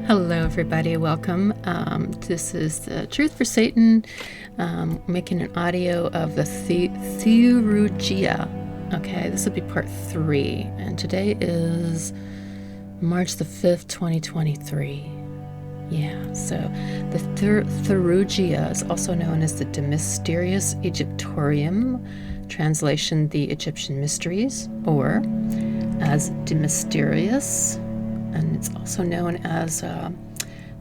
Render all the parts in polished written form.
Hello, everybody. Welcome. This is the Truth for Satan, making an audio of the Theurgia. Okay, this will be part 3, and today is March the 5th, 2023. Yeah, so the Theurgia is also known as the Mysteriis Aegyptiorum, translation the Egyptian Mysteries, or as the Mysteriis, and it's also known as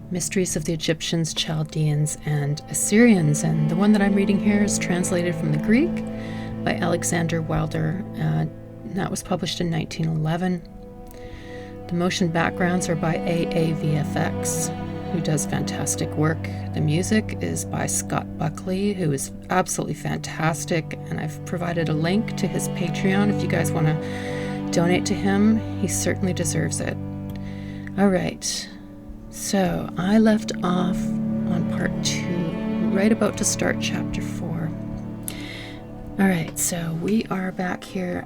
Mysteries of the Egyptians, Chaldeans, and Assyrians. And the one that I'm reading here is translated from the Greek by Alexander Wilder. That was published in 1911. The motion backgrounds are by F.A.S, who does fantastic work. The music is by Scott Buckley, who is absolutely fantastic, and I've provided a link to his Patreon if you guys want to donate to him. He certainly deserves it. All right, so I left off on part 2, right about to start chapter 4. All right, so we are back here.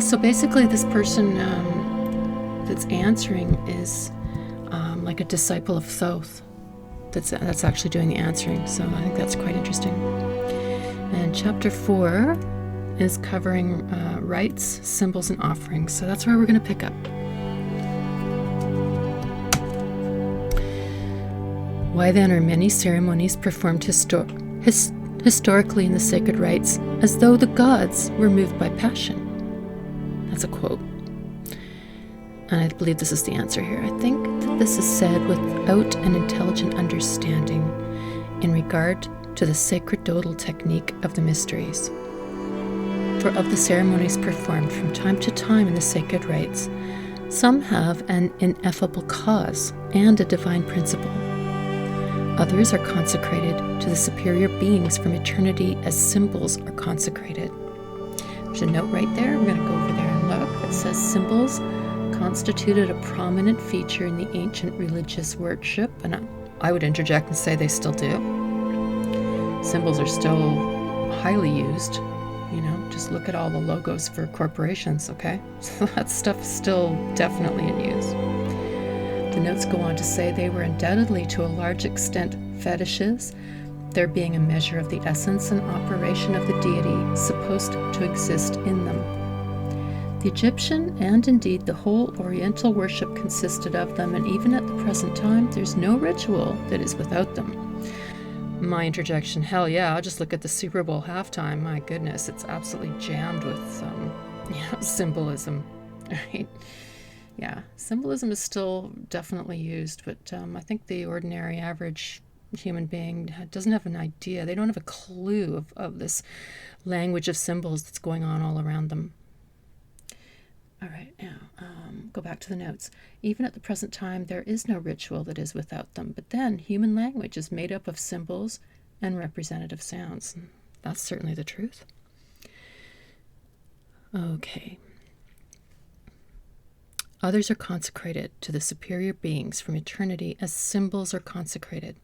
So basically this person that's answering is like a disciple of Thoth that's actually doing the answering, so I think that's quite interesting. And chapter 4 is covering rites, symbols, and offerings, so that's where we're going to pick up. Why then are many ceremonies performed historically in the sacred rites as though the gods were moved by passion? That's a quote. And I believe this is the answer here. I think that this is said without an intelligent understanding in regard to the sacerdotal technique of the mysteries. For of the ceremonies performed from time to time in the sacred rites, some have an ineffable cause and a divine principle. Others are consecrated to the superior beings from eternity as symbols are consecrated. There's a note right there. We're going to go over there and look. It says symbols constituted a prominent feature in the ancient religious worship, and I would interject and say they still do. Symbols are still highly used. Just look at all the logos for corporations, okay? So that stuff is still definitely in use. The notes go on to say they were undoubtedly to a large extent fetishes, there being a measure of the essence and operation of the deity supposed to exist in them. The Egyptian, and indeed the whole Oriental worship, consisted of them, and even at the present time, there's no ritual that is without them. My interjection, hell yeah, I'll just look at the Super Bowl halftime. My goodness, it's absolutely jammed with symbolism, right? Yeah, symbolism is still definitely used, but I think the ordinary average human being doesn't have an idea. They don't have a clue of this language of symbols that's going on all around them. All right, now, go back to the notes. Even at the present time, there is no ritual that is without them, but then human language is made up of symbols and representative sounds. That's certainly the truth. Okay. Others are consecrated to the superior beings from eternity as symbols are consecrated.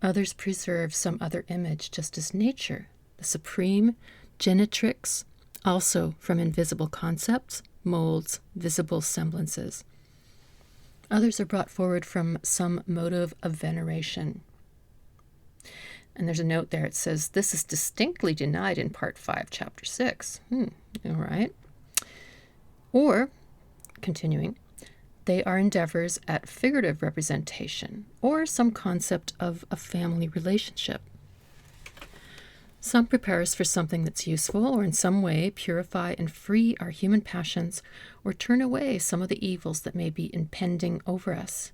Others preserve some other image, just as nature, the supreme genitrix, also from invisible concepts, molds visible semblances. Others are brought forward from some motive of veneration. And there's a note there. It says, this is distinctly denied in part 5, chapter 6. All right. Or, continuing, they are endeavors at figurative representation or some concept of a family relationship. Some prepare us for something that's useful or in some way purify and free our human passions or turn away some of the evils that may be impending over us.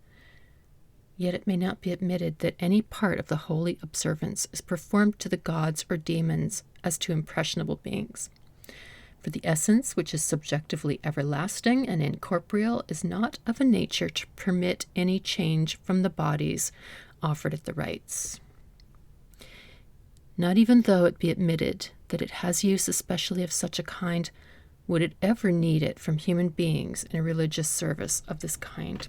Yet it may not be admitted that any part of the holy observance is performed to the gods or demons as to impressionable beings. For the essence, which is subjectively everlasting and incorporeal, is not of a nature to permit any change from the bodies offered at the rites. Not even though it be admitted that it has use especially of such a kind, would it ever need it from human beings in a religious service of this kind.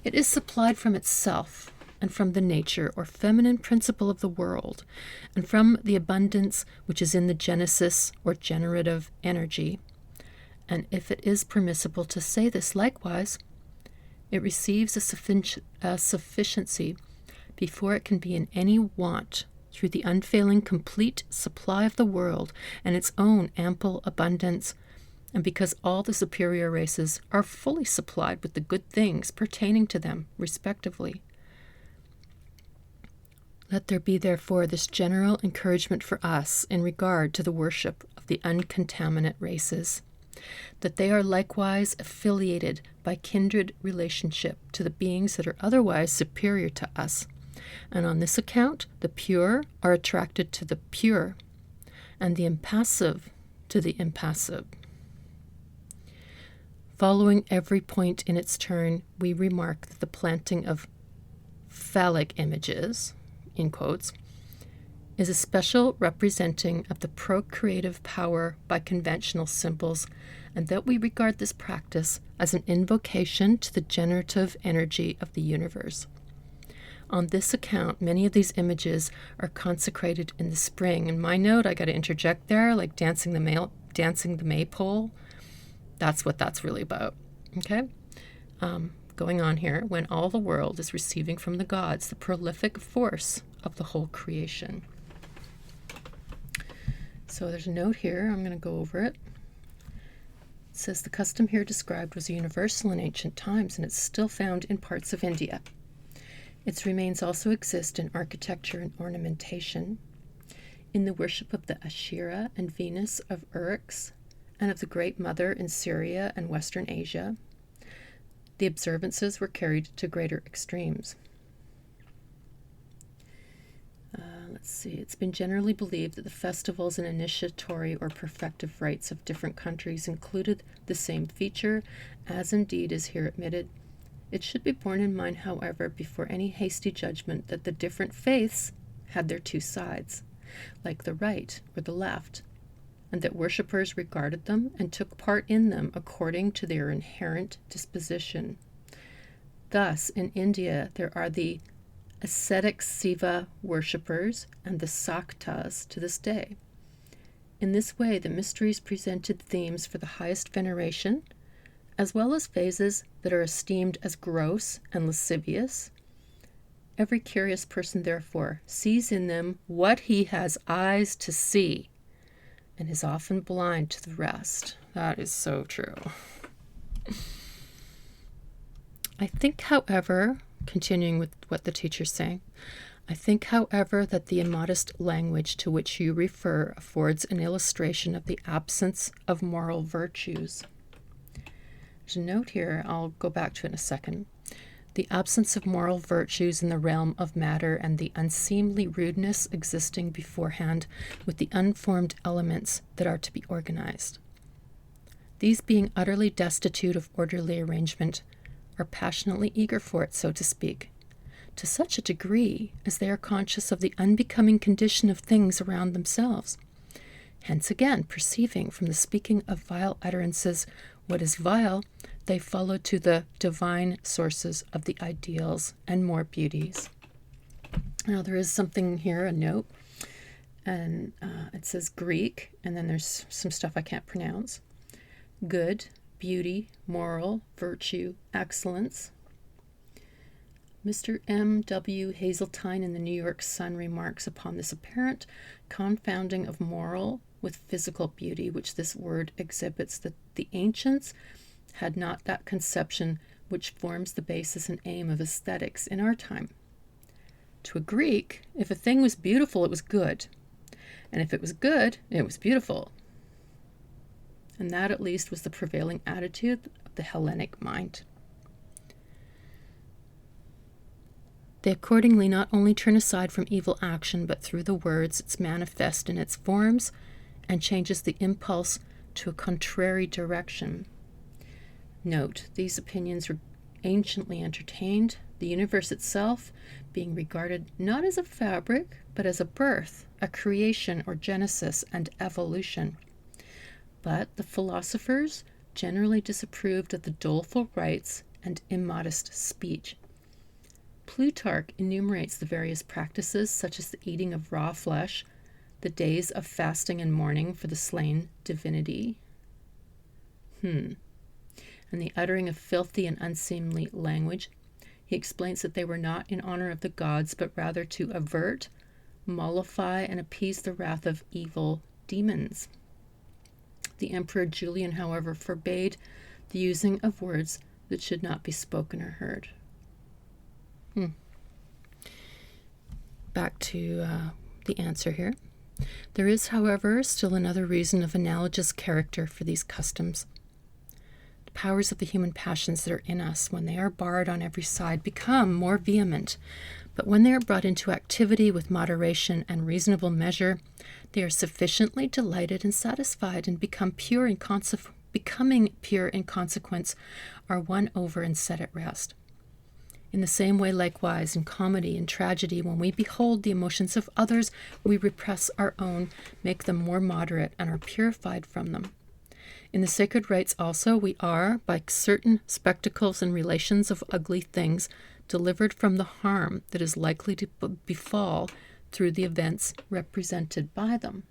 It is supplied from itself, and from the nature or feminine principle of the world, and from the abundance which is in the genesis or generative energy. And if it is permissible to say this likewise, It receives a sufficiency before it can be in any want through the unfailing complete supply of the world and its own ample abundance, and because all the superior races are fully supplied with the good things pertaining to them, respectively. Let there be, therefore, this general encouragement for us in regard to the worship of the uncontaminate races, that they are likewise affiliated by kindred relationship to the beings that are otherwise superior to us, and on this account the pure are attracted to the pure, and the impassive to the impassive. Following every point in its turn, we remark that the planting of phallic images, in quotes, is a special representing of the procreative power by conventional symbols, and that we regard this practice as an invocation to the generative energy of the universe. On this account, many of these images are consecrated in the spring. In my note, I got to interject there, like dancing the maypole. That's what that's really about. Okay? Going on here, when all the world is receiving from the gods the prolific force of the whole creation. So there's a note here. I'm going to go over it. It says the custom here described was universal in ancient times, and it's still found in parts of India. Its remains also exist in architecture and ornamentation, in the worship of the Asherah and Venus of Uruk, and of the Great Mother in Syria and Western Asia. The observances were carried to greater extremes. Let's see. It's been generally believed that the festivals and initiatory or perfective rites of different countries included the same feature, as indeed is here admitted. It should be borne in mind, however, before any hasty judgment, that the different faiths had their two sides, like the right or the left, and that worshippers regarded them and took part in them according to their inherent disposition. Thus, in India, there are the ascetic Siva worshippers and the Saktas to this day. In this way, the mysteries presented themes for the highest veneration, as well as phases that are esteemed as gross and lascivious. Every curious person, therefore, sees in them what he has eyes to see, and is often blind to the rest. That is so true. I think, however, continuing with what the teacher's saying, I think, however, that the immodest language to which you refer affords an illustration of the absence of moral virtues. There's a note here, I'll go back to it in a second. The absence of moral virtues in the realm of matter and the unseemly rudeness existing beforehand with the unformed elements that are to be organized. These being utterly destitute of orderly arrangement, are passionately eager for it, so to speak, to such a degree as they are conscious of the unbecoming condition of things around themselves. Hence again, perceiving from the speaking of vile utterances what is vile, they follow to the divine sources of the ideals and more beauties. Now there is something here, a note, and it says Greek, and then there's some stuff I can't pronounce. Good, beauty, moral, virtue, excellence. Mr. M. W. Hazeltine in the New York Sun remarks upon this apparent confounding of moral with physical beauty, which this word exhibits, that the ancients had not that conception which forms the basis and aim of aesthetics in our time. To a Greek, if a thing was beautiful, it was good, and if it was good, it was beautiful. And that, at least, was the prevailing attitude of the Hellenic mind. They accordingly not only turn aside from evil action, but through the words it's manifest in its forms and changes the impulse to a contrary direction. Note, these opinions were anciently entertained, the universe itself being regarded not as a fabric, but as a birth, a creation or genesis and evolution. But the philosophers generally disapproved of the doleful rites and immodest speech. Plutarch enumerates the various practices, such as the eating of raw flesh, the days of fasting and mourning for the slain divinity. And and the uttering of filthy and unseemly language. He explains that they were not in honor of the gods, but rather to avert, mollify, and appease the wrath of evil demons. The Emperor Julian, however, forbade the using of words that should not be spoken or heard. Back to the answer here. There is, however, still another reason of analogous character for these customs. The powers of the human passions that are in us, when they are barred on every side, become more vehement, but when they are brought into activity with moderation and reasonable measure, they are sufficiently delighted and satisfied, and becoming pure in consequence, are won over and set at rest. In the same way, likewise, in comedy and tragedy, when we behold the emotions of others, we repress our own, make them more moderate, and are purified from them. In the sacred rites also, we are, by certain spectacles and relations of ugly things, delivered from the harm that is likely to befall through the events represented by them.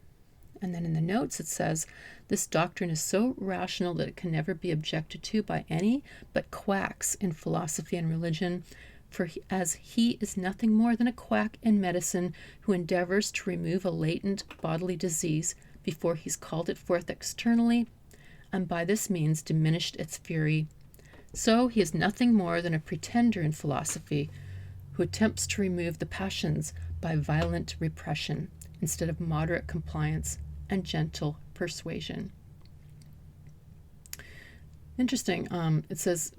And then in the notes it says, this doctrine is so rational that it can never be objected to by any but quacks in philosophy and religion, for as he is nothing more than a quack in medicine who endeavors to remove a latent bodily disease before he's called it forth externally, and by this means diminished its fury. So he is nothing more than a pretender in philosophy who attempts to remove the passions by violent repression instead of moderate compliance and gentle persuasion. Interesting. It says,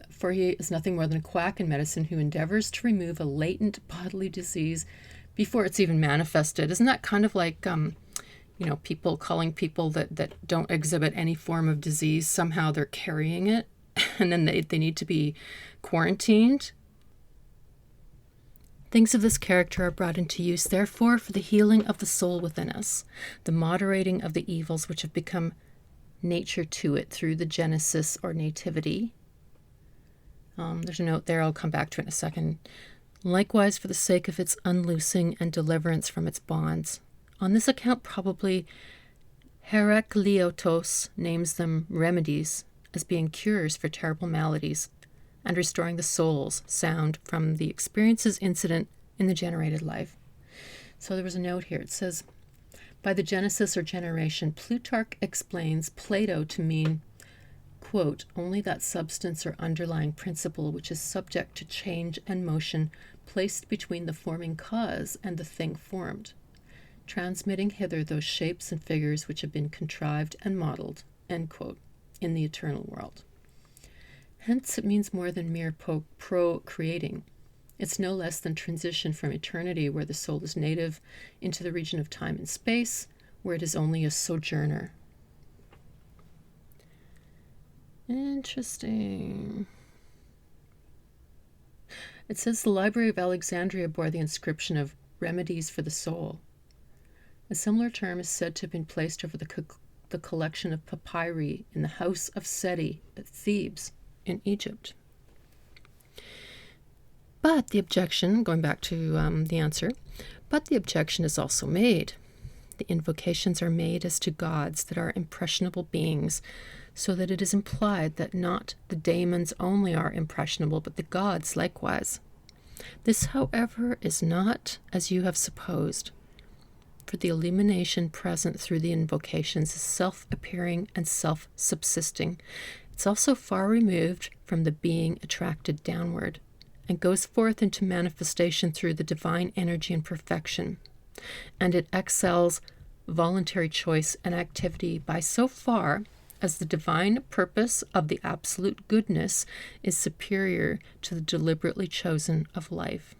for he is nothing more than a quack in medicine who endeavors to remove a latent bodily disease before it's even manifested. Isn't that kind of like, people calling people that don't exhibit any form of disease, somehow they're carrying it, and then they need to be quarantined? Things of this character are brought into use, therefore, for the healing of the soul within us, the moderating of the evils which have become nature to it through the genesis or nativity. There's a note there, I'll come back to it in a second. Likewise, for the sake of its unloosing and deliverance from its bonds. On this account, probably Heracleotos names them remedies, as being cures for terrible maladies, and restoring the soul's sound from the experiences incident in the generated life. So there was a note here. It says, by the genesis or generation, Plutarch explains Plato to mean, quote, only that substance or underlying principle which is subject to change and motion placed between the forming cause and the thing formed, transmitting hither those shapes and figures which have been contrived and modeled, end quote, in the eternal world. Hence, it means more than mere procreating. It's no less than transition from eternity, where the soul is native, into the region of time and space, where it is only a sojourner. Interesting. It says the Library of Alexandria bore the inscription of remedies for the soul. A similar term is said to have been placed over the collection of papyri in the house of Seti at Thebes in Egypt. But the objection, going back to the answer, but the objection is also made. The invocations are made as to gods that are impressionable beings, so that it is implied that not the daemons only are impressionable, but the gods likewise. This, however, is not as you have supposed, for the illumination present through the invocations is self-appearing and self-subsisting. It's also far removed from the being attracted downward, and goes forth into manifestation through the divine energy and perfection. And it excels voluntary choice and activity by so far as the divine purpose of the absolute goodness is superior to the deliberately chosen of life.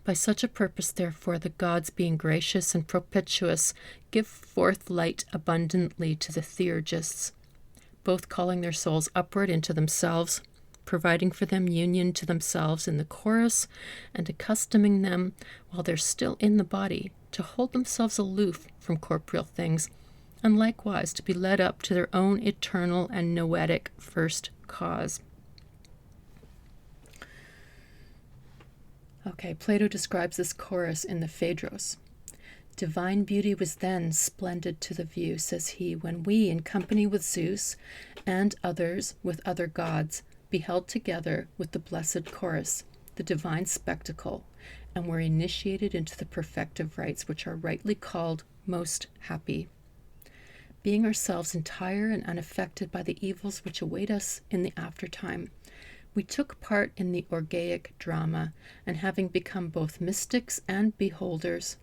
By such a purpose, therefore, the gods, being gracious and propitious, give forth light abundantly to the Theurgists, both calling their souls upward into themselves, providing for them union to themselves in the chorus, and accustoming them, while they're still in the body, to hold themselves aloof from corporeal things, and likewise to be led up to their own eternal and noetic first cause. Okay, Plato describes this chorus in the Phaedros. Divine beauty was then splendid to the view, says he, when we, in company with Zeus and others with other gods, beheld together with the blessed chorus the divine spectacle, and were initiated into the perfective rites, which are rightly called most happy. Being ourselves entire and unaffected by the evils which await us in the aftertime, we took part in the orgaic drama, and having become both mystics and beholders,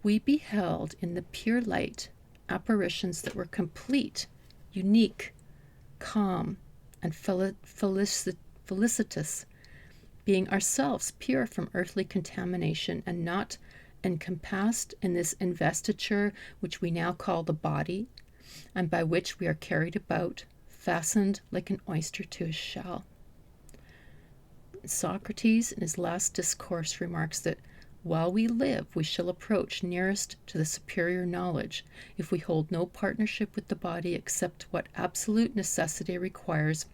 we beheld in the pure light apparitions that were complete, unique, calm, and felicitous, being ourselves pure from earthly contamination, and not encompassed in this investiture which we now call the body, and by which we are carried about, fastened like an oyster to a shell. Socrates, in his last discourse, remarks that while we live, we shall approach nearest to the superior knowledge, if we hold no partnership with the body except what absolute necessity requires,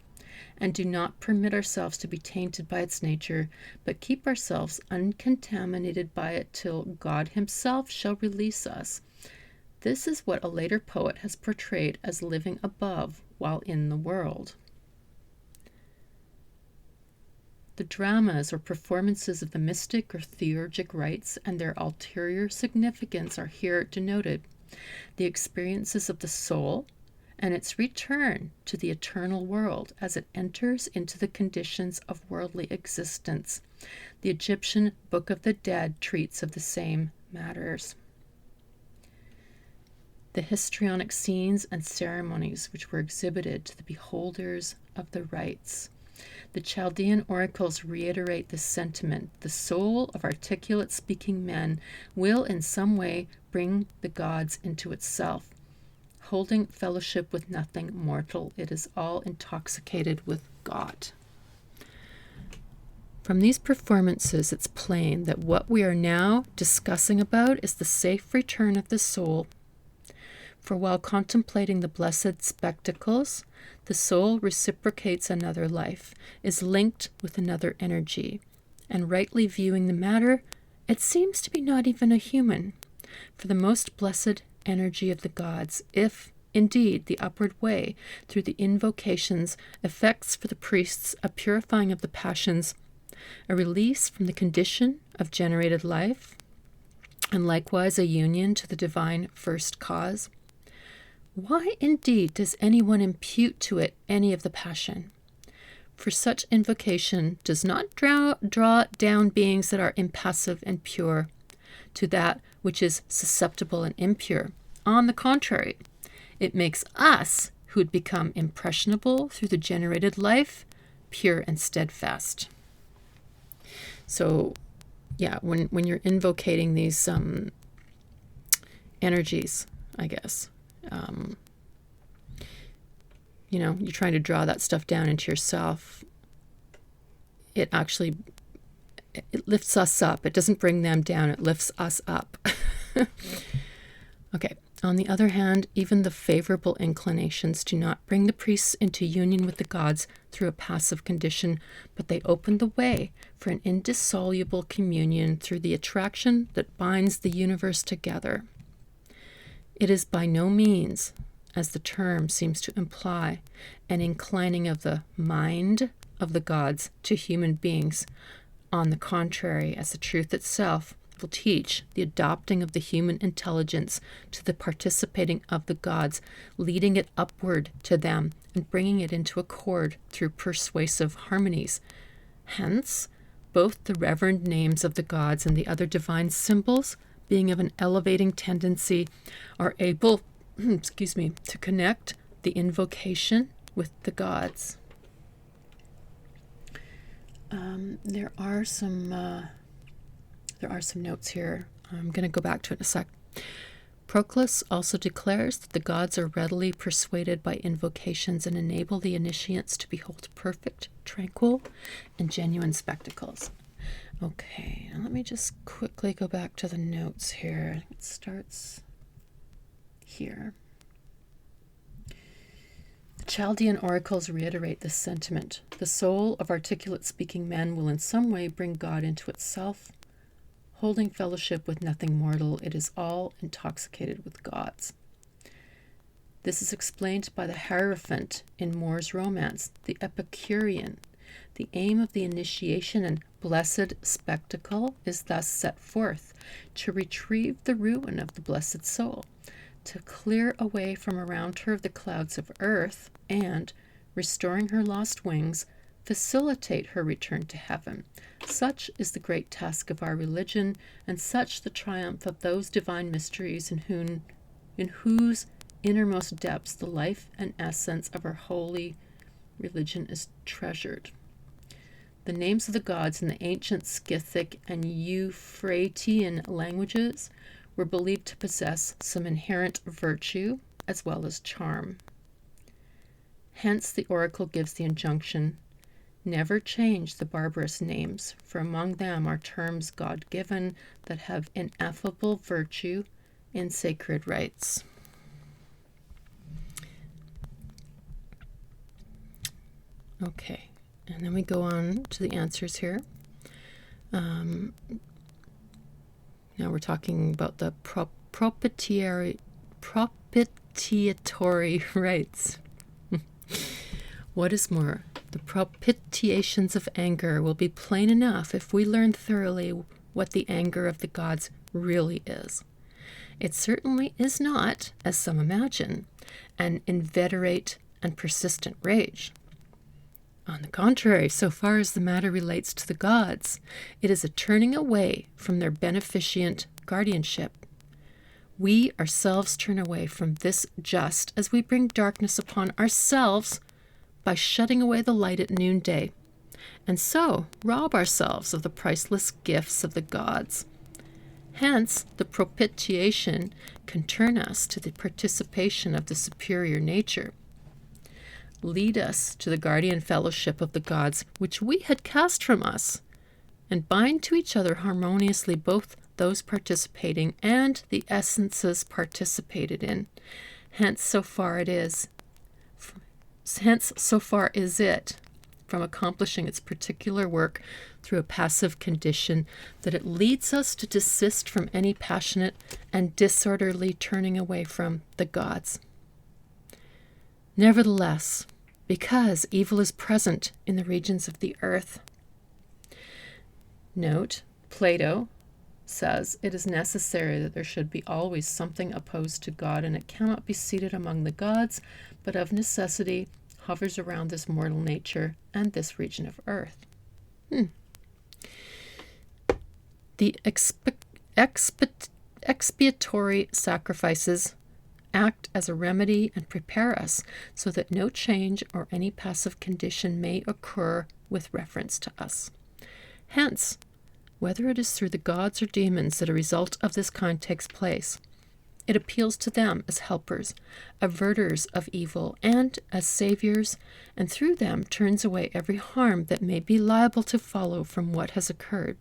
and do not permit ourselves to be tainted by its nature, but keep ourselves uncontaminated by it till God himself shall release us. This is what a later poet has portrayed as living above while in the world. The dramas or performances of the mystic or theurgic rites and their ulterior significance are here denoted. The experiences of the soul and its return to the eternal world as it enters into the conditions of worldly existence. The Egyptian Book of the Dead treats of the same matters. The histrionic scenes and ceremonies which were exhibited to the beholders of the rites. The Chaldean oracles reiterate this sentiment. The soul of articulate speaking men will in some way bring the gods into itself. Holding fellowship with nothing mortal, it is all intoxicated with God. From these performances, it's plain that what we are now discussing about is the safe return of the soul. For while contemplating the blessed spectacles, the soul reciprocates another life, is linked with another energy, and rightly viewing the matter, it seems to be not even a human, for the most blessed energy of the gods, if, indeed, the upward way, through the invocations, effects for the priests a purifying of the passions, a release from the condition of generated life, and likewise a union to the divine first cause. Why, indeed, does anyone impute to it any of the passion? For such invocation does not draw down beings that are impassive and pure to that which is susceptible and impure. On the contrary, it makes us, who had become impressionable through the generated life, pure and steadfast. So, yeah, when you're invocating these energies, I guess, you're trying to draw that stuff down into yourself. It lifts us up. It doesn't bring them down. It lifts us up. Okay. On the other hand, even the favorable inclinations do not bring the priests into union with the gods through a passive condition, but they open the way for an indissoluble communion through the attraction that binds the universe together. It is by no means, as the term seems to imply, an inclining of the mind of the gods to human beings. On the contrary, as the truth itself will teach, the adopting of the human intelligence to the participating of the gods, leading it upward to them, and bringing it into accord through persuasive harmonies. Hence, both the reverend names of the gods and the other divine symbols, being of an elevating tendency, are able to connect the invocation with the gods. There are some notes here. I'm going to go back to it in a sec. Proclus also declares that the gods are readily persuaded by invocations and enable the initiates to behold perfect, tranquil, and genuine spectacles. Okay, let me just quickly go back to the notes here. It starts here. The Chaldean oracles reiterate this sentiment. The soul of articulate speaking men will in some way bring God into itself. holding fellowship with nothing mortal, it is all intoxicated with gods. This is explained by the Hierophant in Moore's romance, the Epicurean. The aim of the initiation and blessed spectacle is thus set forth, to retrieve the ruin of the blessed soul, to clear away from around her the clouds of earth, and, restoring her lost wings, facilitate her return to heaven. Such is the great task of our religion, and such the triumph of those divine mysteries in whose innermost depths the life and essence of our holy religion is treasured. The names of the gods in the ancient Scythic and Euphratean languages were believed to possess some inherent virtue as well as charm. Hence the oracle gives the injunction, never change the barbarous names, for among them are terms God-given that have ineffable virtue in sacred rites. Okay, and then we go on to the answers here. Now we're talking about the propitiatory rites. What is more, the propitiations of anger will be plain enough if we learn thoroughly what the anger of the gods really is. It certainly is not, as some imagine, an inveterate and persistent rage. On the contrary, so far as the matter relates to the gods, it is a turning away from their beneficent guardianship. We ourselves turn away from this just as we bring darkness upon ourselves by shutting away the light at noonday, and so rob ourselves of the priceless gifts of the gods. Hence, the propitiation can turn us to the participation of the superior nature, lead us to the guardian fellowship of the gods which we had cast from us, and bind to each other harmoniously both those participating and the essences participated in. Hence so far is it from accomplishing its particular work through a passive condition that it leads us to desist from any passionate and disorderly turning away from the gods. Nevertheless, because evil is present in the regions of the earth. Note, Plato says it is necessary that there should be always something opposed to God, and it cannot be seated among the gods, but of necessity hovers around this mortal nature and this region of earth. The expiatory sacrifices act as a remedy and prepare us so that no change or any passive condition may occur with reference to us. Hence, whether it is through the gods or demons that a result of this kind takes place, it appeals to them as helpers, averters of evil, and as saviors, and through them turns away every harm that may be liable to follow from what has occurred.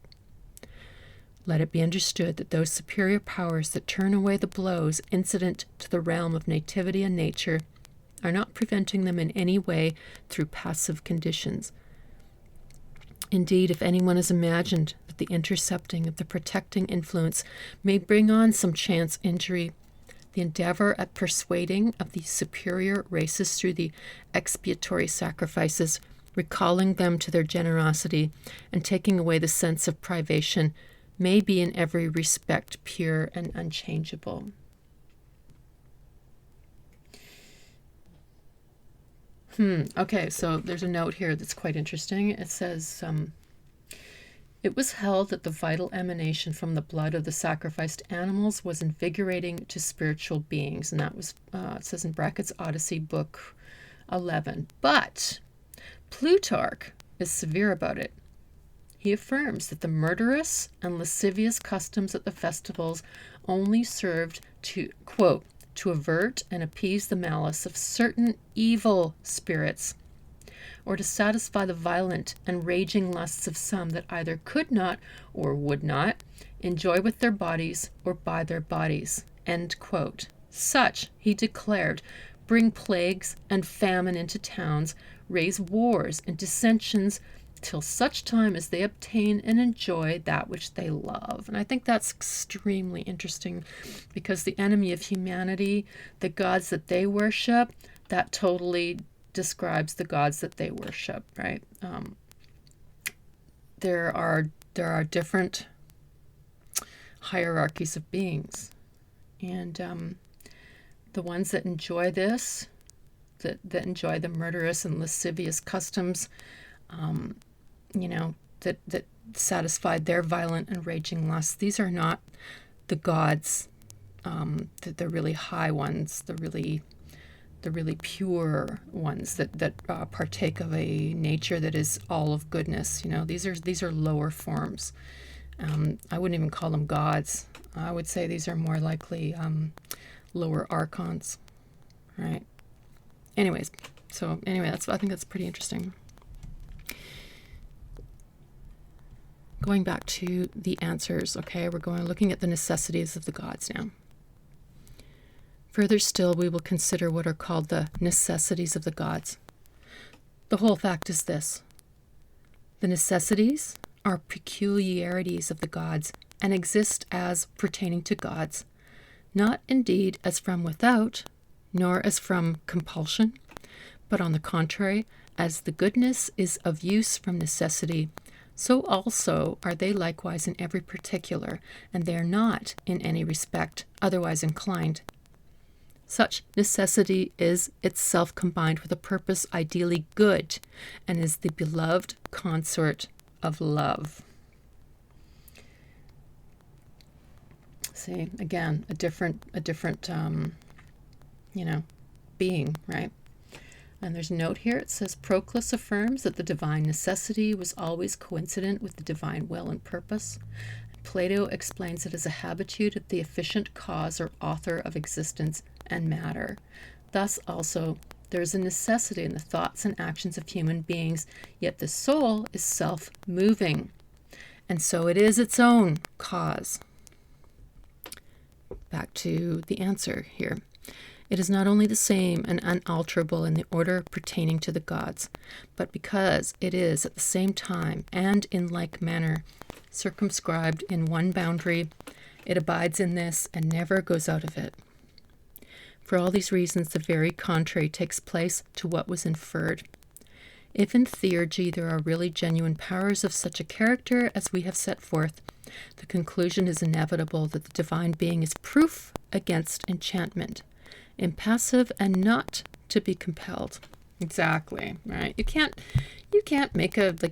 Let it be understood that those superior powers that turn away the blows incident to the realm of nativity and nature are not preventing them in any way through passive conditions. Indeed, if anyone has imagined that the intercepting of the protecting influence may bring on some chance injury, the endeavor at persuading of the superior races through the expiatory sacrifices, recalling them to their generosity, and taking away the sense of privation, may be in every respect pure and unchangeable. Okay, so there's a note here that's quite interesting. It says, it was held that the vital emanation from the blood of the sacrificed animals was invigorating to spiritual beings. And that was, it says in brackets, Odyssey, book 11. But Plutarch is severe about it. He affirms that the murderous and lascivious customs at the festivals only served to, quote, to avert and appease the malice of certain evil spirits, or to satisfy the violent and raging lusts of some that either could not or would not enjoy with their bodies or by their bodies, end quote. Such, he declared, bring plagues and famine into towns, raise wars and dissensions, till such time as they obtain and enjoy that which they love. And I think that's extremely interesting, because the enemy of humanity, the gods that they worship, that totally describes the gods that they worship, right? There are different hierarchies of beings, and the ones that enjoy this, that enjoy the murderous and lascivious customs, that satisfied their violent and raging lusts, these are not the gods, the really high ones, the really pure ones that partake of a nature that is all of goodness. These are lower forms. I wouldn't even call them gods. I would say these are more likely lower archons, right? I think that's pretty interesting. Going back to the answers, okay, looking at the necessities of the gods now. Further still, we will consider what are called the necessities of the gods. The whole fact is this: the necessities are peculiarities of the gods, and exist as pertaining to gods, not indeed as from without, nor as from compulsion, but on the contrary, as the goodness is of use from necessity, so also are they likewise in every particular, and they are not in any respect otherwise inclined. Such necessity is itself combined with a purpose ideally good, and is the beloved consort of love. See, again, a different being, right? And there's a note here. It says, Proclus affirms that the divine necessity was always coincident with the divine will and purpose. Plato explains it as a habitude of the efficient cause or author of existence and matter. Thus also there is a necessity in the thoughts and actions of human beings, yet the soul is self-moving, and so it is its own cause. Back to the answer here. It is not only the same and unalterable in the order pertaining to the gods, but because it is at the same time and in like manner circumscribed in one boundary, it abides in this and never goes out of it. For all these reasons, the very contrary takes place to what was inferred. If in Theurgia there are really genuine powers of such a character as we have set forth, the conclusion is inevitable that the divine being is proof against enchantment, impassive and not to be compelled. Exactly, right? You can't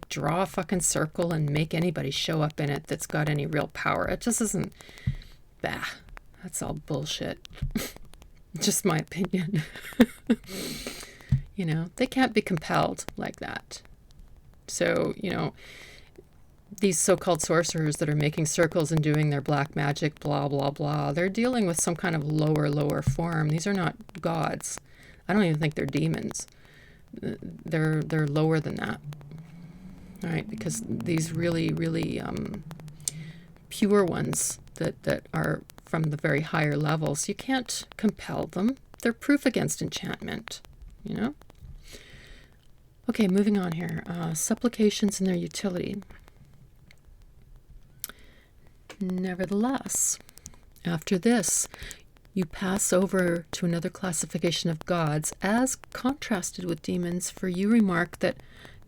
draw a fucking circle and make anybody show up in it that's got any real power. It just isn't. That's all bullshit. Just my opinion. They can't be compelled like that. So, these so-called sorcerers that are making circles and doing their black magic, blah, blah, blah, they're dealing with some kind of lower form. These are not gods. I don't even think they're demons. They're lower than that. All right, because these really, really pure ones that are from the very higher levels, you can't compel them. They're proof against enchantment, Okay, moving on here. Supplications and their utility. Nevertheless, after this, you pass over to another classification of gods as contrasted with demons, for you remark that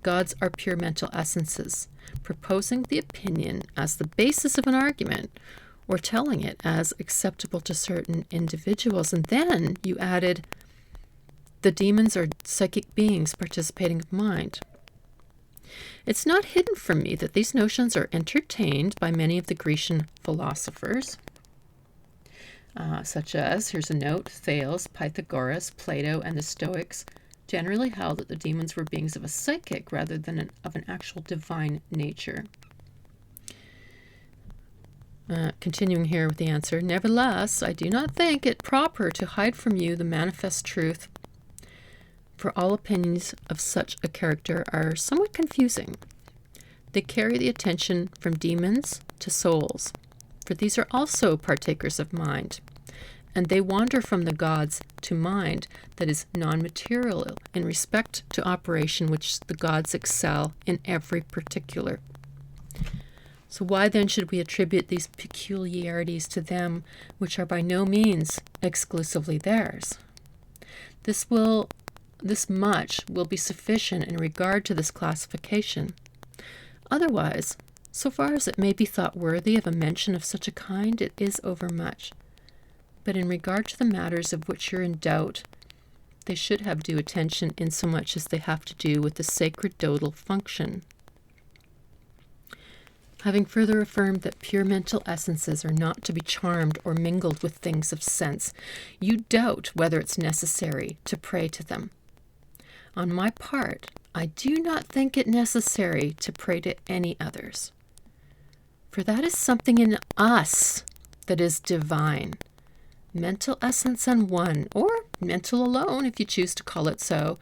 gods are pure mental essences, proposing the opinion as the basis of an argument, or telling it as acceptable to certain individuals. And then you added, the demons are psychic beings participating of mind. It's not hidden from me that these notions are entertained by many of the Grecian philosophers, such as, here's a note, Thales, Pythagoras, Plato, and the Stoics generally held that the demons were beings of a psychic rather than of an actual divine nature. Continuing here with the answer, nevertheless, I do not think it proper to hide from you the manifest truth, for all opinions of such a character are somewhat confusing. They carry the attention from demons to souls, for these are also partakers of mind, and they wander from the gods to mind that is non-material in respect to operation which the gods excel in every particular. So why then should we attribute these peculiarities to them which are by no means exclusively theirs? This much will be sufficient in regard to this classification. Otherwise, so far as it may be thought worthy of a mention of such a kind, it is overmuch. But in regard to the matters of which you're in doubt, they should have due attention insomuch as they have to do with the sacerdotal function. Having further affirmed that pure mental essences are not to be charmed or mingled with things of sense, you doubt whether it's necessary to pray to them. On my part, I do not think it necessary to pray to any others. For that is something in us that is divine. Mental essence and one, or mental alone if you choose to call it so,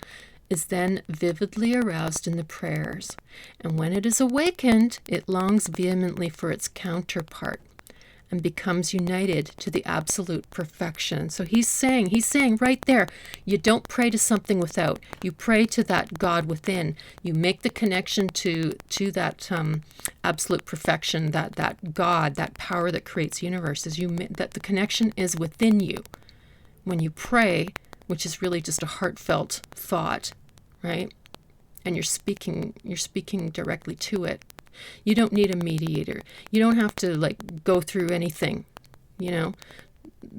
is then vividly aroused in the prayers, and when it is awakened, it longs vehemently for its counterpart and becomes united to the absolute perfection. So he's saying right there, you don't pray to something without. You pray to that God within. You make the connection to that absolute perfection, that God, that power that creates universes. That the connection is within you. When you pray, which is really just a heartfelt thought, right? And you're speaking directly to it. You don't need a mediator. You don't have to go through anything,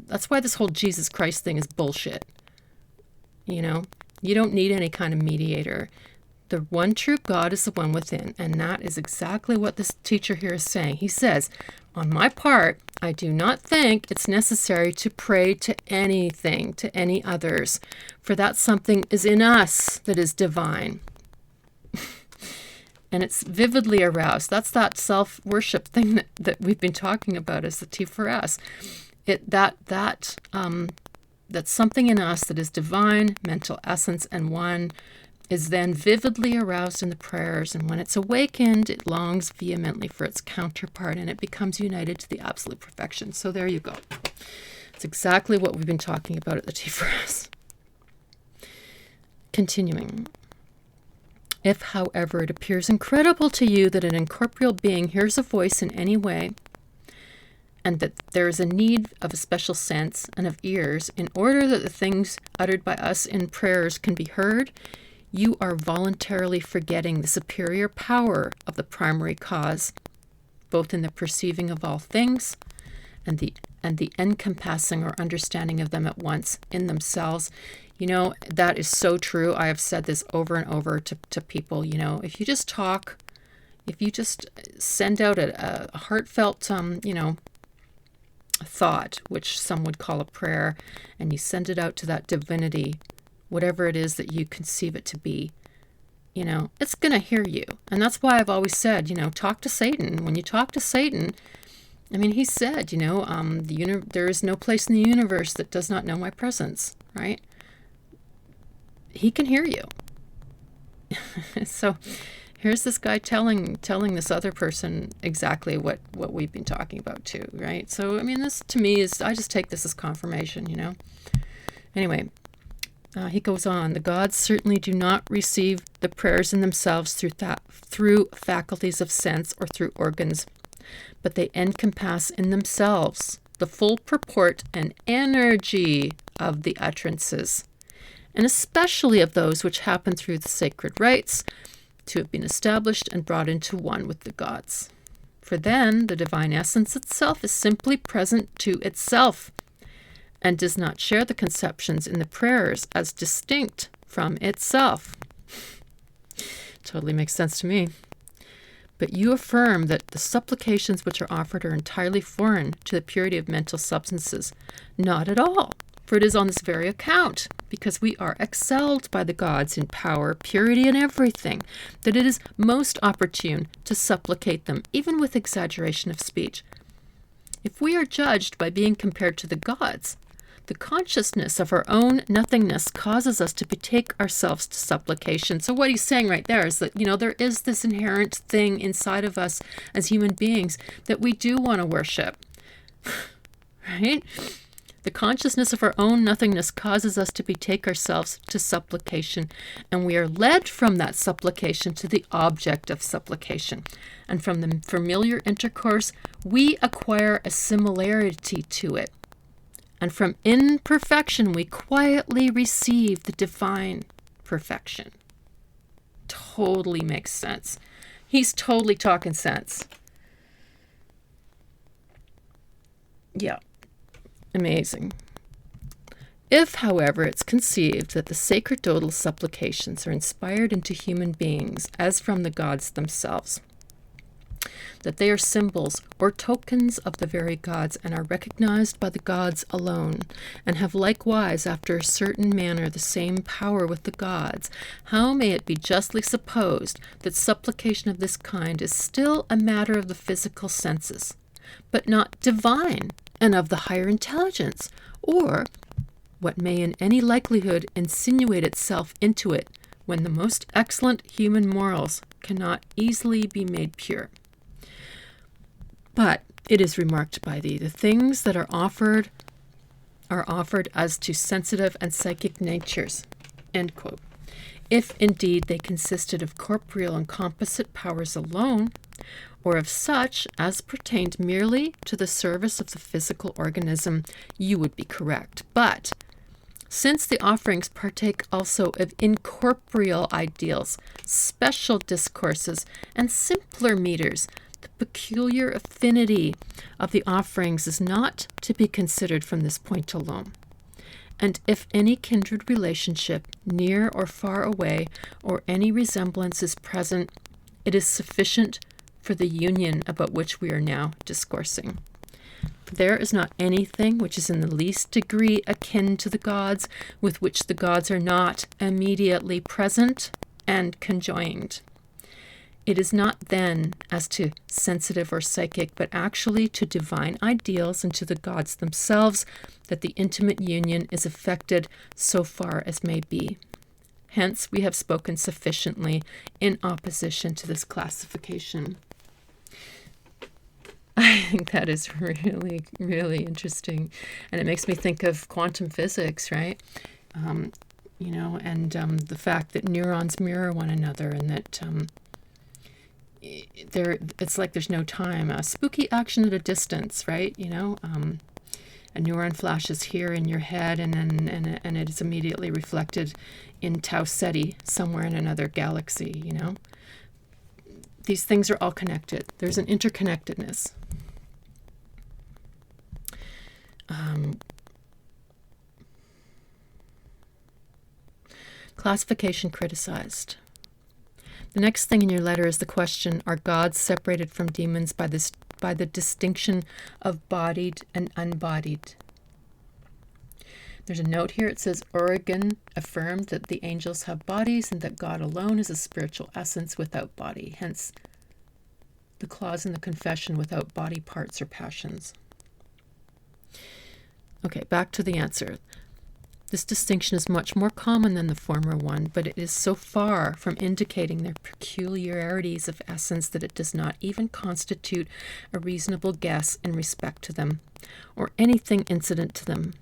That's why this whole Jesus Christ thing is bullshit. You don't need any kind of mediator. The one true God is the one within, and that is exactly what this teacher here is saying. He says, on my part, I do not think it's necessary to pray to anything, to any others, for that something is in us that is divine. And it's vividly aroused. That's that self-worship thing that we've been talking about as the F.A.S. That's something in us that is divine, mental essence, and one is then vividly aroused in the prayers, and when it's awakened, it longs vehemently for its counterpart, and it becomes united to the absolute perfection. So there you go. It's exactly what we've been talking about at the F.A.S. Continuing. If, however, it appears incredible to you that an incorporeal being hears a voice in any way, and that there is a need of a special sense and of ears in order that the things uttered by us in prayers can be heard, you are voluntarily forgetting the superior power of the primary cause, both in the perceiving of all things and the encompassing or understanding of them at once in themselves. That is so true. I have said this over and over to people. If you just talk, if you just send out a heartfelt, thought, which some would call a prayer, and you send it out to that divinity, whatever it is that you conceive it to be, it's going to hear you. And that's why I've always said, talk to Satan. When you talk to Satan, he said, there is no place in the universe that does not know my presence, right? He can hear you. So here's this guy telling this other person exactly what we've been talking about too, right? So, this to me is, I just take this as confirmation, Anyway, he goes on, the gods certainly do not receive the prayers in themselves through faculties of sense or through organs, but they encompass in themselves the full purport and energy of the utterances, and especially of those which happen through the sacred rites to have been established and brought into one with the gods. For then the divine essence itself is simply present to itself, and does not share the conceptions in the prayers as distinct from itself. Totally makes sense to me. But you affirm that the supplications which are offered are entirely foreign to the purity of mental substances. Not at all, for it is on this very account, because we are excelled by the gods in power, purity, and everything, that it is most opportune to supplicate them, even with exaggeration of speech. If we are judged by being compared to the gods, the consciousness of our own nothingness causes us to betake ourselves to supplication. So what he's saying right there is that, there is this inherent thing inside of us as human beings that we do want to worship, right? The consciousness of our own nothingness causes us to betake ourselves to supplication, and we are led from that supplication to the object of supplication. And from the familiar intercourse, we acquire a similarity to it. And from imperfection, we quietly receive the divine perfection. Totally makes sense. He's totally talking sense. Yeah. Amazing. If, however, it's conceived that the sacerdotal supplications are inspired into human beings as from the gods themselves, that they are symbols or tokens of the very gods and are recognized by the gods alone, and have likewise after a certain manner the same power with the gods, how may it be justly supposed that supplication of this kind is still a matter of the physical senses, but not divine and of the higher intelligence, or what may in any likelihood insinuate itself into it, when the most excellent human morals cannot easily be made pure? But it is remarked by thee, the things that are offered as to sensitive and psychic natures, end quote. If indeed they consisted of corporeal and composite powers alone, or of such as pertained merely to the service of the physical organism, you would be correct. But since the offerings partake also of incorporeal ideals, special discourses, and simpler meters, the peculiar affinity of the offerings is not to be considered from this point alone. And if any kindred relationship, near or far away, or any resemblance is present, it is sufficient for the union about which we are now discoursing. For there is not anything which is in the least degree akin to the gods, with which the gods are not immediately present and conjoined. It is not then as to sensitive or psychic, but actually to divine ideals and to the gods themselves that the intimate union is effected so far as may be. Hence we have spoken sufficiently in opposition to this classification. I think that is really, really interesting. And it makes me think of quantum physics, right? And the fact that neurons mirror one another, and that it's like there's no time. Spooky action at a distance, right? A neuron flashes here in your head, and it is immediately reflected in Tau Ceti somewhere in another galaxy, These things are all connected. There's an interconnectedness. Classification criticized. The next thing in your letter is the question, are gods separated from demons by the distinction of bodied and unbodied? There's a note here. It says, Origen affirmed that the angels have bodies and that God alone is a spiritual essence without body. Hence, the clause in the confession, without body parts or passions. Okay, back to the answer. This distinction is much more common than the former one, but it is so far from indicating their peculiarities of essence that it does not even constitute a reasonable guess in respect to them, or anything incident to them.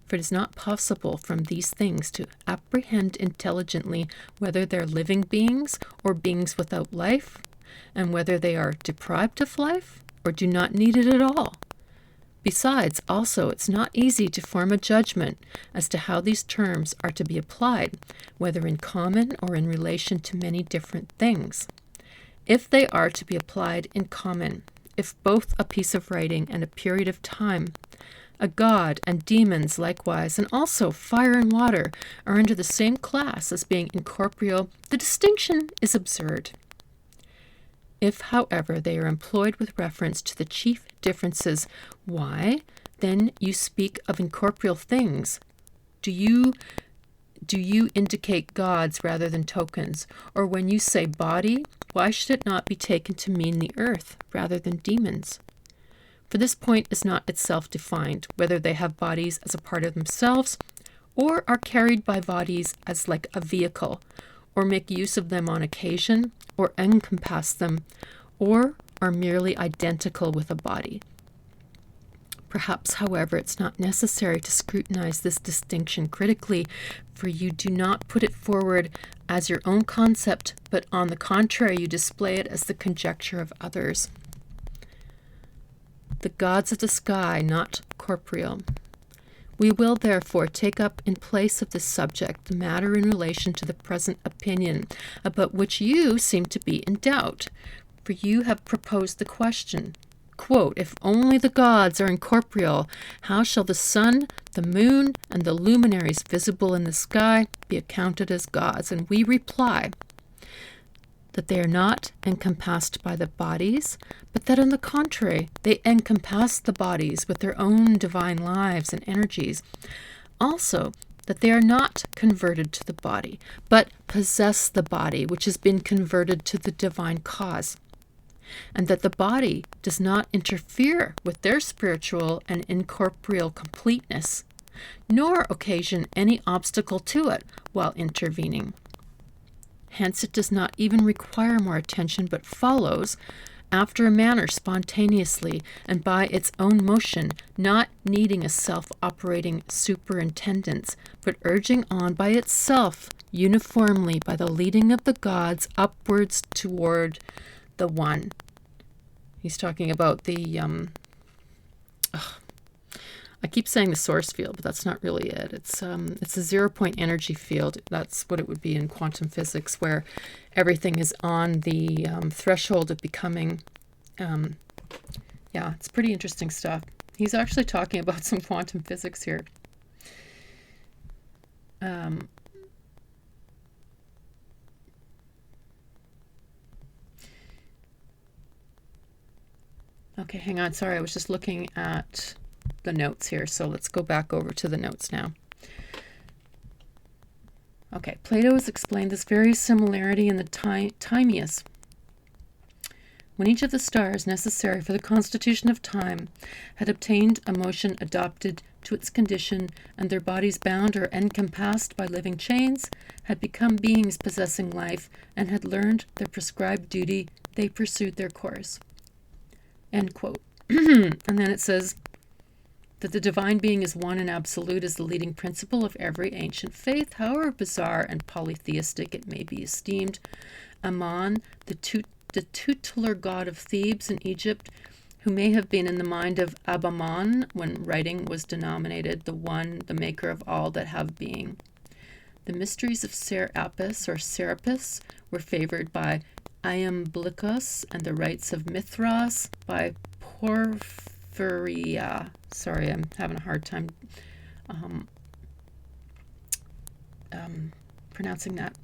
For it is not possible from these things to apprehend intelligently whether they're living beings or beings without life, and whether they are deprived of life or do not need it at all. Besides, also, it's not easy to form a judgment as to how these terms are to be applied, whether in common or in relation to many different things. If they are to be applied in common, if both a piece of writing and a period of time, a god and demons likewise, and also fire and water are under the same class as being incorporeal, the distinction is absurd. If, however, they are employed with reference to the chief differences, why, then, you speak of incorporeal things? Do you indicate gods rather than tokens? Or when you say body, why should it not be taken to mean the earth rather than demons? For this point is not itself defined, whether they have bodies as a part of themselves, or are carried by bodies as like a vehicle, or make use of them on occasion, or encompass them, or are merely identical with a body. Perhaps, however, it's not necessary to scrutinize this distinction critically, for you do not put it forward as your own concept, but on the contrary, you display it as the conjecture of others. The gods of the sky, not corporeal. We will therefore take up in place of this subject the matter in relation to the present opinion, about which you seem to be in doubt, for you have proposed the question, quote, if only the gods are incorporeal, how shall the sun, the moon, and the luminaries visible in the sky be accounted as gods? And we reply that they are not encompassed by the bodies, but that on the contrary, they encompass the bodies with their own divine lives and energies. Also, that they are not converted to the body, but possess the body, which has been converted to the divine cause, and that the body does not interfere with their spiritual and incorporeal completeness, nor occasion any obstacle to it while intervening. Hence it does not even require more attention, but follows, after a manner, spontaneously and by its own motion, not needing a self-operating superintendence, but urging on by itself uniformly by the leading of the gods upwards toward the one. He's talking about the, I keep saying the source field, but that's not really it. It's a 0-point energy field. That's what it would be in quantum physics, where everything is on the threshold of becoming. Yeah, it's pretty interesting stuff. He's actually talking about some quantum physics here. Okay, hang on. Sorry, I was just looking at the notes here. So let's go back over to the notes now. Okay, Plato has explained this very similarity in the Timaeus. When each of the stars necessary for the constitution of time had obtained a motion adapted to its condition, and their bodies bound or encompassed by living chains, had become beings possessing life, and had learned their prescribed duty, they pursued their course. End quote. And then it says that the divine being is one and absolute is the leading principle of every ancient faith, however bizarre and polytheistic it may be esteemed. Ammon, the tutelar god of Thebes in Egypt, who may have been in the mind of Abammon when writing was denominated the one, the maker of all that have being. The mysteries of Serapis were favored by Iamblichus, and the rites of Mithras by Porphyria. Sorry, I'm having a hard time pronouncing that.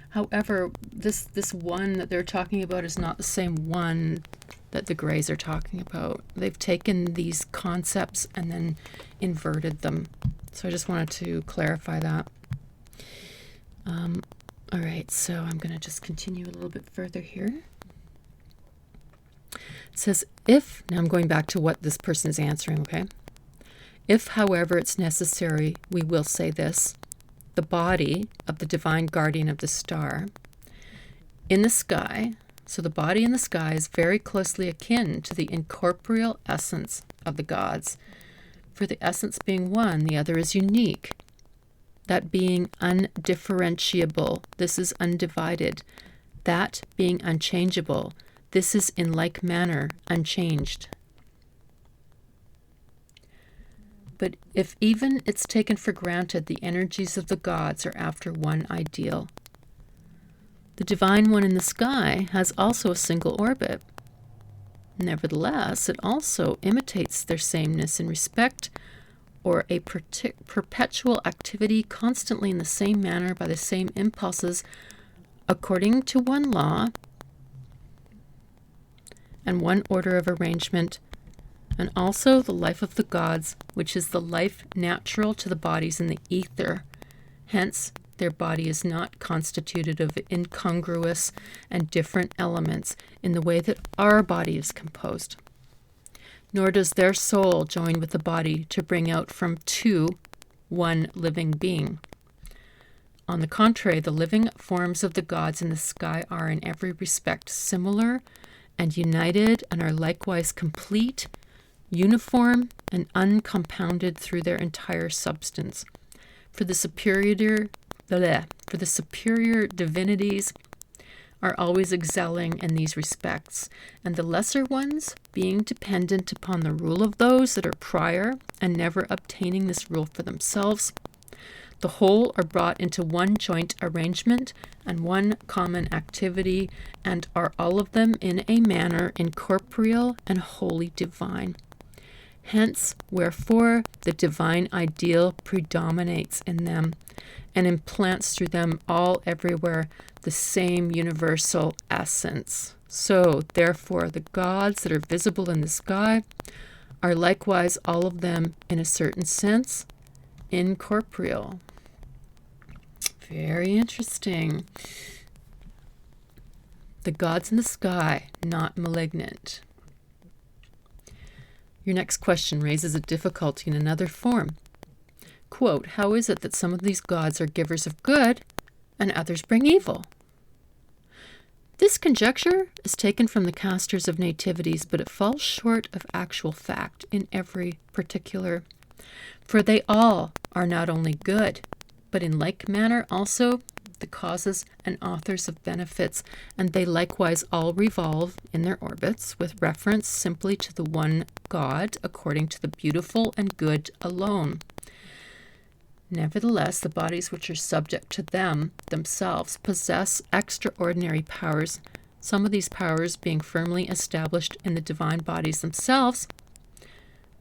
However, this one that they're talking about is not the same one that the Greys are talking about. They've taken these concepts and then inverted them. So I just wanted to clarify that. All right, so I'm going to just continue a little bit further here. It says, now I'm going back to what this person is answering, okay? If, however, it's necessary, we will say this, the body of the divine guardian of the star in the sky, so the body in the sky is very closely akin to the incorporeal essence of the gods. For the essence being one, the other is unique. That being undifferentiable, this is undivided. That being unchangeable, this is in like manner unchanged. But if even it's taken for granted the energies of the gods are after one ideal, the divine one in the sky has also a single orbit. Nevertheless, it also imitates their sameness in respect or a perpetual activity constantly in the same manner by the same impulses according to one law and one order of arrangement, and also the life of the gods, which is the life natural to the bodies in the ether. Hence, their body is not constituted of incongruous and different elements in the way that our body is composed. Nor does their soul join with the body to bring out from two one living being. On the contrary, the living forms of the gods in the sky are in every respect similar and united, and are likewise complete, uniform and uncompounded through their entire substance. For the superior divinities are always excelling in these respects, and the lesser ones, being dependent upon the rule of those that are prior and never obtaining this rule for themselves, the whole are brought into one joint arrangement and one common activity, and are all of them in a manner incorporeal and wholly divine. Hence, wherefore the divine ideal predominates in them, and implants through them all everywhere the same universal essence. So, therefore, the gods that are visible in the sky are likewise all of them, in a certain sense, incorporeal. Very interesting. The gods in the sky, not malignant. Your next question raises a difficulty in another form. Quote, how is it that some of these gods are givers of good and others bring evil? This conjecture is taken from the casters of nativities, but it falls short of actual fact in every particular. For they all are not only good, but in like manner also the causes and authors of benefits, and they likewise all revolve in their orbits with reference simply to the one God, according to the beautiful and good alone. Nevertheless, the bodies which are subject to them themselves possess extraordinary powers, some of these powers being firmly established in the divine bodies themselves,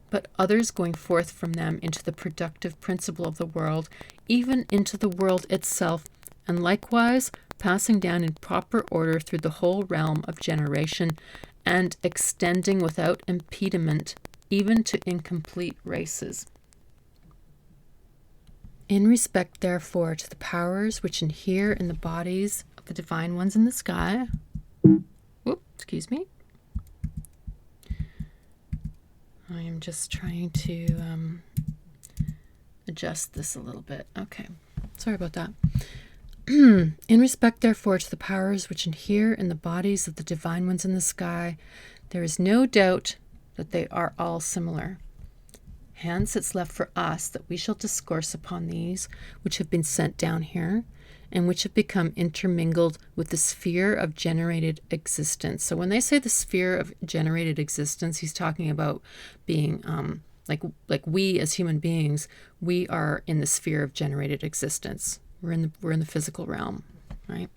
but others going forth from them into the productive principle of the world, even into the world itself, and likewise passing down in proper order through the whole realm of generation, and extending without impediment even to incomplete races. In respect, therefore, to the powers which inhere in the bodies of the divine ones in the sky, I am just trying to adjust this a little bit. Okay, sorry about that. In respect, therefore, to the powers which inhere in the bodies of the divine ones in the sky, there is no doubt that they are all similar. Hence, it's left for us that we shall discourse upon these which have been sent down here, and which have become intermingled with the sphere of generated existence. So when they say the sphere of generated existence, he's talking about being like we as human beings, we are in the sphere of generated existence. We're in the physical realm, right?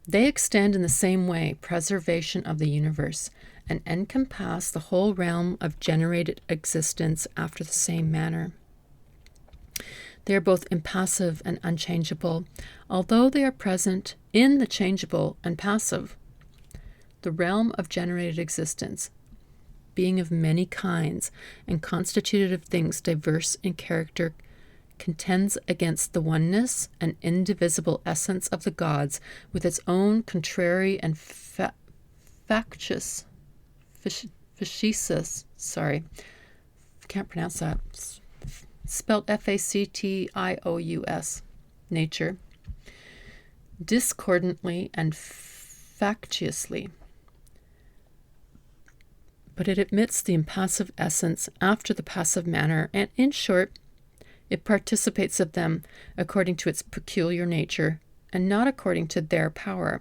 They extend in the same way preservation of the universe, and encompass the whole realm of generated existence after the same manner. They are both impassive and unchangeable, although they are present in the changeable and passive. The realm of generated existence, being of many kinds and constituted of things diverse in character, contends against the oneness and indivisible essence of the gods with its own contrary and factious, can't pronounce that, spelled F-A-C-T-I-O-U-S, nature, discordantly and factiously. But it admits the impassive essence after the passive manner, and in short, it participates of them according to its peculiar nature, and not according to their power.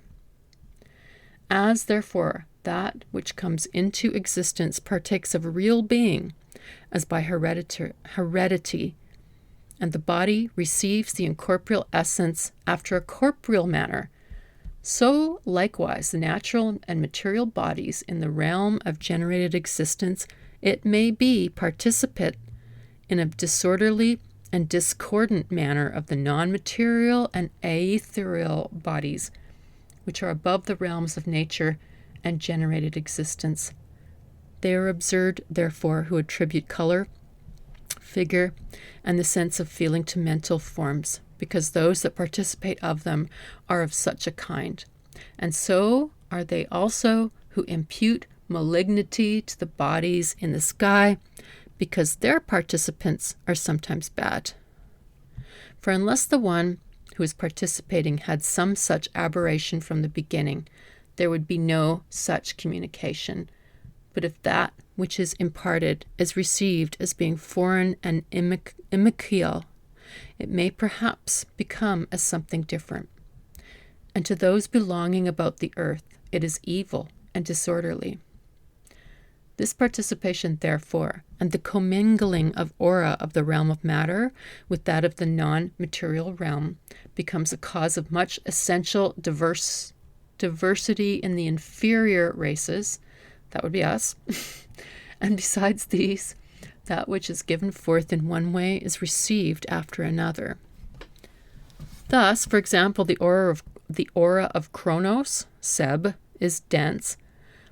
As, therefore, that which comes into existence partakes of real being, as by heredity, and the body receives the incorporeal essence after a corporeal manner, so likewise the natural and material bodies in the realm of generated existence, it may be participate in a disorderly and discordant manner of the non-material and aetherial bodies, which are above the realms of nature and generated existence. They are absurd, therefore, who attribute color, figure, and the sense of feeling to mental forms, because those that participate of them are of such a kind. And so are they also who impute malignity to the bodies in the sky, because their participants are sometimes bad. For unless the one who is participating had some such aberration from the beginning, there would be no such communication. But if that which is imparted is received as being foreign and immaterial, it may perhaps become as something different. And to those belonging about the earth, it is evil and disorderly. This participation, therefore, and the commingling of aura of the realm of matter with that of the non-material realm becomes a cause of much essential diversity in the inferior races, that would be us, and besides these, that which is given forth in one way is received after another. Thus, for example, the aura of Kronos, Seb, is dense,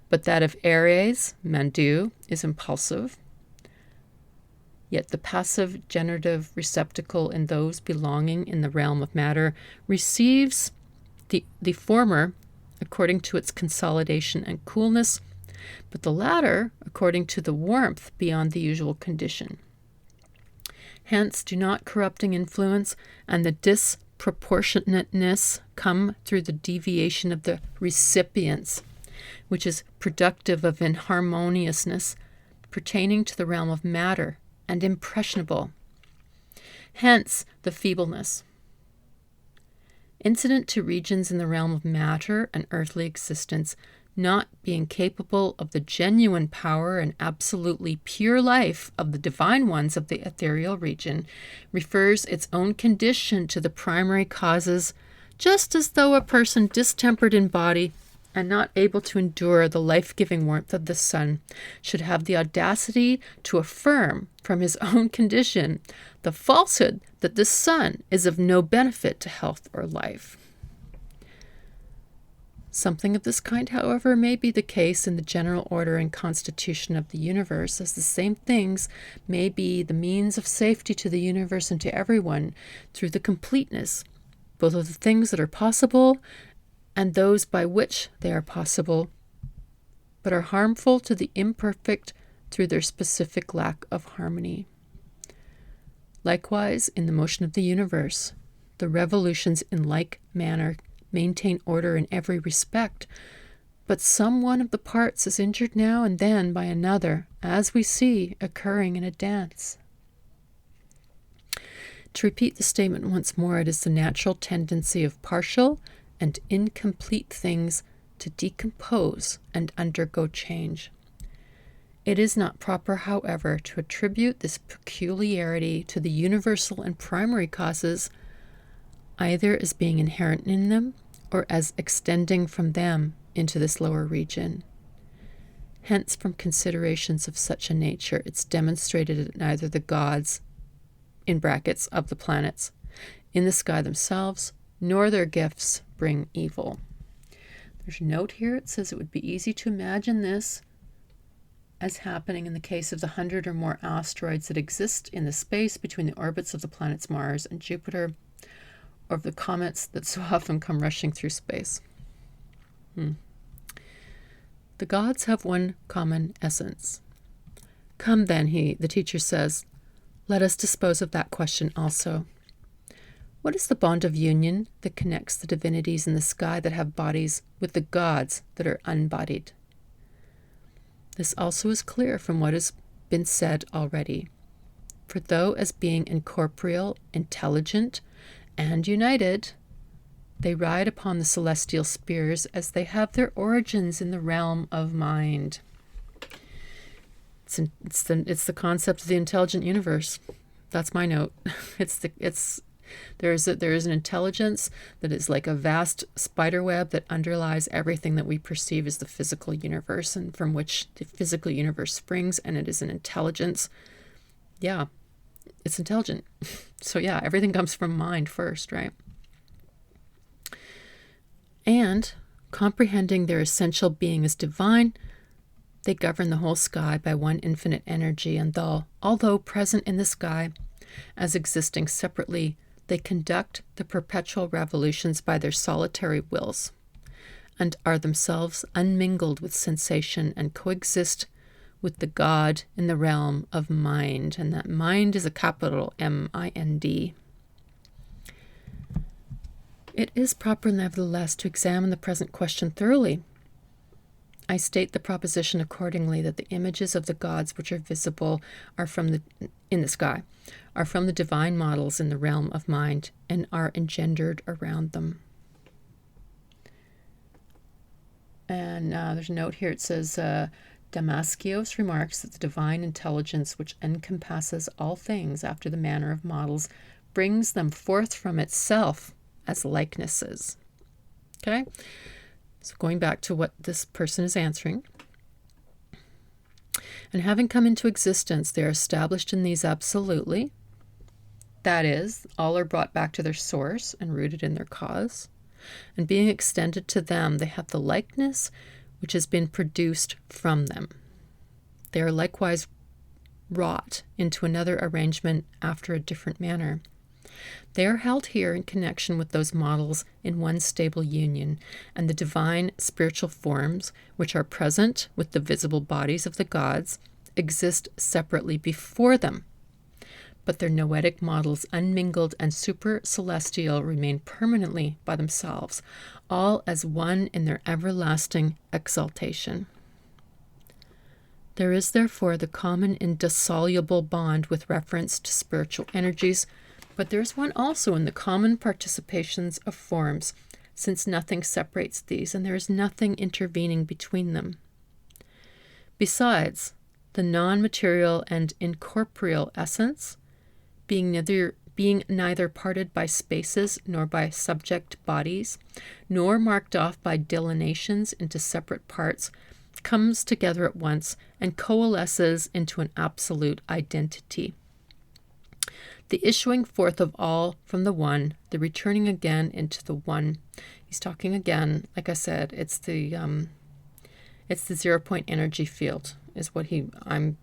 but that of Aries, Mandu, is impulsive. Yet the passive generative receptacle in those belonging in the realm of matter receives the former according to its consolidation and coolness, but the latter according to the warmth beyond the usual condition. Hence do not corrupting influence and the disproportionateness come through the deviation of the recipients, which is productive of inharmoniousness pertaining to the realm of matter and impressionable. Hence the feebleness. Incident to regions in the realm of matter and earthly existence not being capable of the genuine power and absolutely pure life of the divine ones of the ethereal region, refers its own condition to the primary causes, just as though a person distempered in body and not able to endure the life-giving warmth of the sun should have the audacity to affirm from his own condition the falsehood that the sun is of no benefit to health or life. Something of this kind, however, may be the case in the general order and constitution of the universe, as the same things may be the means of safety to the universe and to everyone through the completeness, both of the things that are possible and those by which they are possible, but are harmful to the imperfect through their specific lack of harmony. Likewise, in the motion of the universe, the revolutions in like manner maintain order in every respect, but some one of the parts is injured now and then by another, as we see occurring in a dance. To repeat the statement once more, it is the natural tendency of partial and incomplete things to decompose and undergo change. It is not proper, however, to attribute this peculiarity to the universal and primary causes, either as being inherent in them or as extending from them into this lower region. Hence, from considerations of such a nature, it's demonstrated that neither the gods, in brackets, of the planets, in the sky themselves, nor their gifts bring evil. There's a note here. It says it would be easy to imagine this as happening in the case of the 100 or more asteroids that exist in the space between the orbits of the planets Mars and Jupiter, or of the comets that so often come rushing through space. The gods have one common essence. Come then, the teacher says, let us dispose of that question also. What is the bond of union that connects the divinities in the sky that have bodies with the gods that are unbodied? This also is clear from what has been said already. For though as being incorporeal, intelligent, and united, they ride upon the celestial spheres as they have their origins in the realm of mind. It's the concept of the intelligent universe. That's my note. There is an intelligence that is like a vast spider web that underlies everything that we perceive as the physical universe, and from which the physical universe springs, and it is an intelligence. Yeah, it's intelligent. So yeah, everything comes from mind first, right? And comprehending their essential being as divine, they govern the whole sky by one infinite energy, and although present in the sky as existing separately, they conduct the perpetual revolutions by their solitary wills, and are themselves unmingled with sensation and coexist with the God in the realm of mind, and that mind is a capital M-I-N-D. It is proper, nevertheless, to examine the present question thoroughly. I state the proposition accordingly that the images of the gods which are visible in the sky are from the divine models in the realm of mind and are engendered around them. And there's a note here. It says, Damaskios remarks that the divine intelligence which encompasses all things after the manner of models brings them forth from itself as likenesses. Okay? So going back to what this person is answering. And having come into existence, they are established in these absolutely. That is, all are brought back to their source and rooted in their cause. And being extended to them, they have the likeness which has been produced from them. They are likewise wrought into another arrangement after a different manner. They are held here in connection with those models in one stable union, and the divine spiritual forms, which are present with the visible bodies of the gods, exist separately before them. But their noetic models, unmingled and super-celestial, remain permanently by themselves, all as one in their everlasting exaltation. There is therefore the common indissoluble bond with reference to spiritual energies, but there is one also in the common participations of forms, since nothing separates these, and there is nothing intervening between them. Besides, the non-material and incorporeal essence, being neither parted by spaces nor by subject bodies, nor marked off by delineations into separate parts, comes together at once and coalesces into an absolute identity. The issuing forth of all from the one, the returning again into the one. He's talking again, like I said, it's the 0-point energy field is what I'm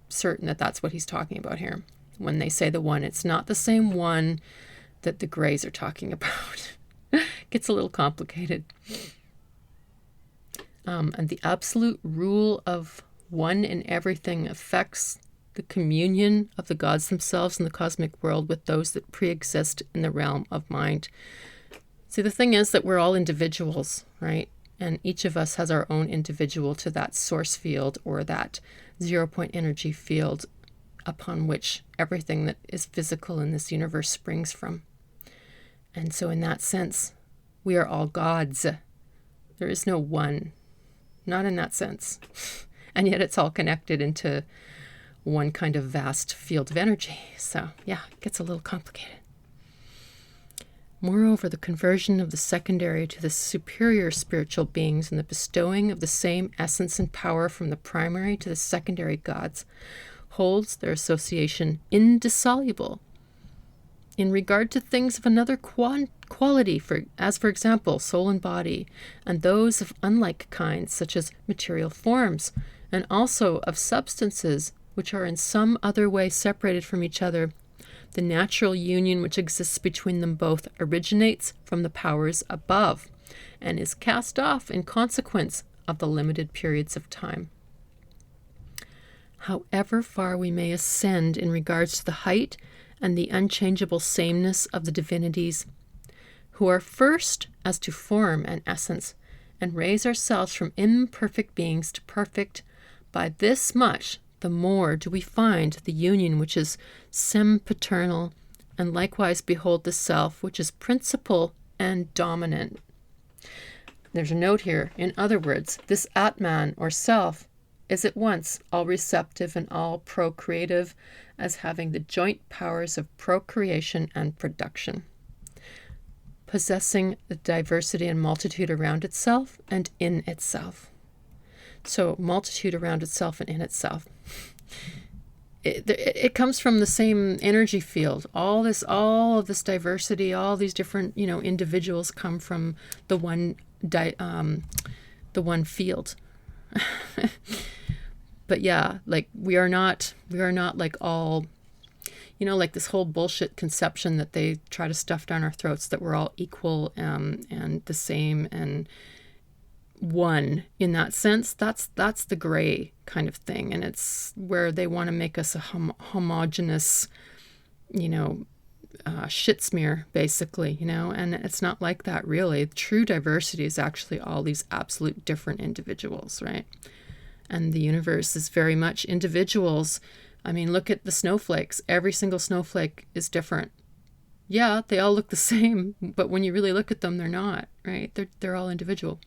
certain that that's what he's talking about here. When they say the one, it's not the same one that the Greys are talking about. Gets a little complicated. And the absolute rule of one in everything affects the communion of the gods themselves in the cosmic world with those that pre-exist in the realm of mind. See, the thing is that we're all individuals, right? And each of us has our own individual to that source field or that 0-point energy field upon which everything that is physical in this universe springs from. And so in that sense, we are all gods. There is no one, not in that sense. And yet it's all connected into one kind of vast field of energy. So yeah, it gets a little complicated. Moreover, the conversion of the secondary to the superior spiritual beings and the bestowing of the same essence and power from the primary to the secondary gods holds their association indissoluble in regard to things of another quality, as for example, soul and body, and those of unlike kinds, such as material forms, and also of substances which are in some other way separated from each other. The natural union which exists between them both originates from the powers above, and is cast off in consequence of the limited periods of time. However far we may ascend in regards to the height and the unchangeable sameness of the divinities, who are first as to form and essence, and raise ourselves from imperfect beings to perfect, by this much the more do we find the union which is sempiternal, and likewise behold the self which is principal and dominant. There's a note here. In other words, this Atman or self is at once all receptive and all procreative, as having the joint powers of procreation and production, possessing the diversity and multitude around itself and in itself. So multitude around itself and in itself. It comes from the same energy field. All of this diversity, all these different, individuals come from the one field. But yeah, like we are not like all, like this whole bullshit conception that they try to stuff down our throats that we're all equal and the same and one in that sense. That's the gray kind of thing, and it's where they want to make us a homogeneous, shit smear, basically, and it's not like that, really. True diversity is actually all these absolute different individuals, right? And the universe is very much individuals. I mean, look at the snowflakes. Every single snowflake is different. Yeah, they all look the same, but when you really look at them, they're not, right? They're all individual.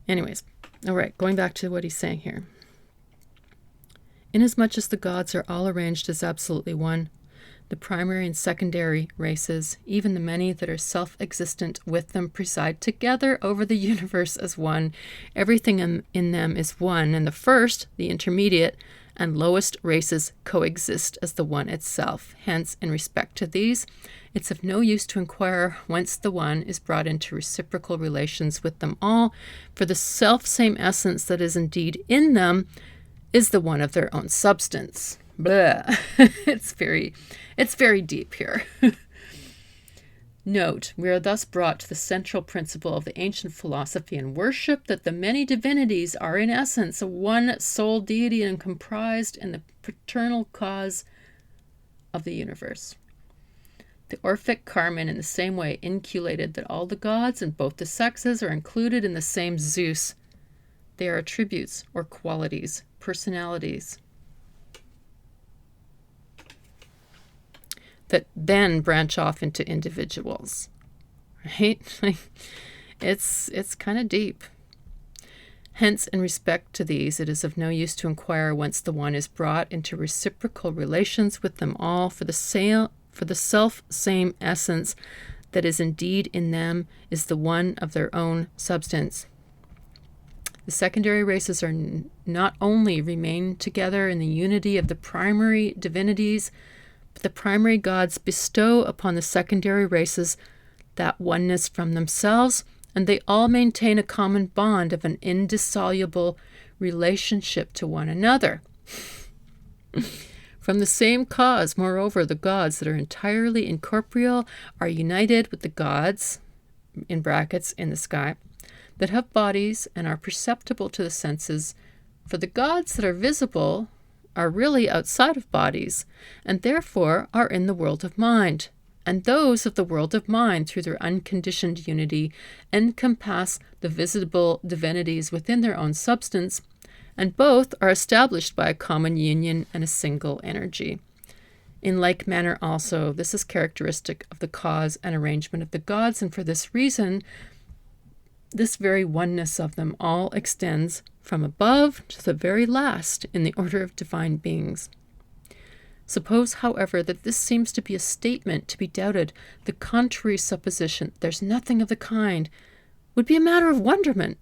Anyways, all right, going back to what he's saying here. Inasmuch as the gods are all arranged as absolutely one, the primary and secondary races, even the many that are self-existent with them, preside together over the universe as one. Everything in them is one, and the first, the intermediate, and lowest races coexist as the one itself. Hence, in respect to these, it's of no use to inquire whence the one is brought into reciprocal relations with them all, for the self-same essence that is indeed in them is the one of their own substance. Blah. It's very deep here. Note, we are thus brought to the central principle of the ancient philosophy and worship, that the many divinities are in essence one sole deity and comprised in the paternal cause of the universe. The Orphic Carmen in the same way inculated that all the gods in both the sexes are included in the same Zeus. They are attributes or qualities, personalities, that then branch off into individuals, right? It's kind of deep. Hence, in respect to these, it is of no use to inquire whence the one is brought into reciprocal relations with them all, for the self-same essence that is indeed in them is the one of their own substance. The secondary races are not only remain together in the unity of the primary divinities, but the primary gods bestow upon the secondary races that oneness from themselves, and they all maintain a common bond of an indissoluble relationship to one another. From the same cause, moreover, the gods that are entirely incorporeal are united with the gods, in brackets, in the sky, that have bodies and are perceptible to the senses, for the gods that are visible are really outside of bodies, and therefore are in the world of mind. And those of the world of mind, through their unconditioned unity, encompass the visible divinities within their own substance, and both are established by a common union and a single energy. In like manner also, this is characteristic of the cause and arrangement of the gods, and for this reason, this very oneness of them all extends from above to the very last in the order of divine beings. Suppose, however, that this seems to be a statement to be doubted, the contrary supposition, there's nothing of the kind, would be a matter of wonderment.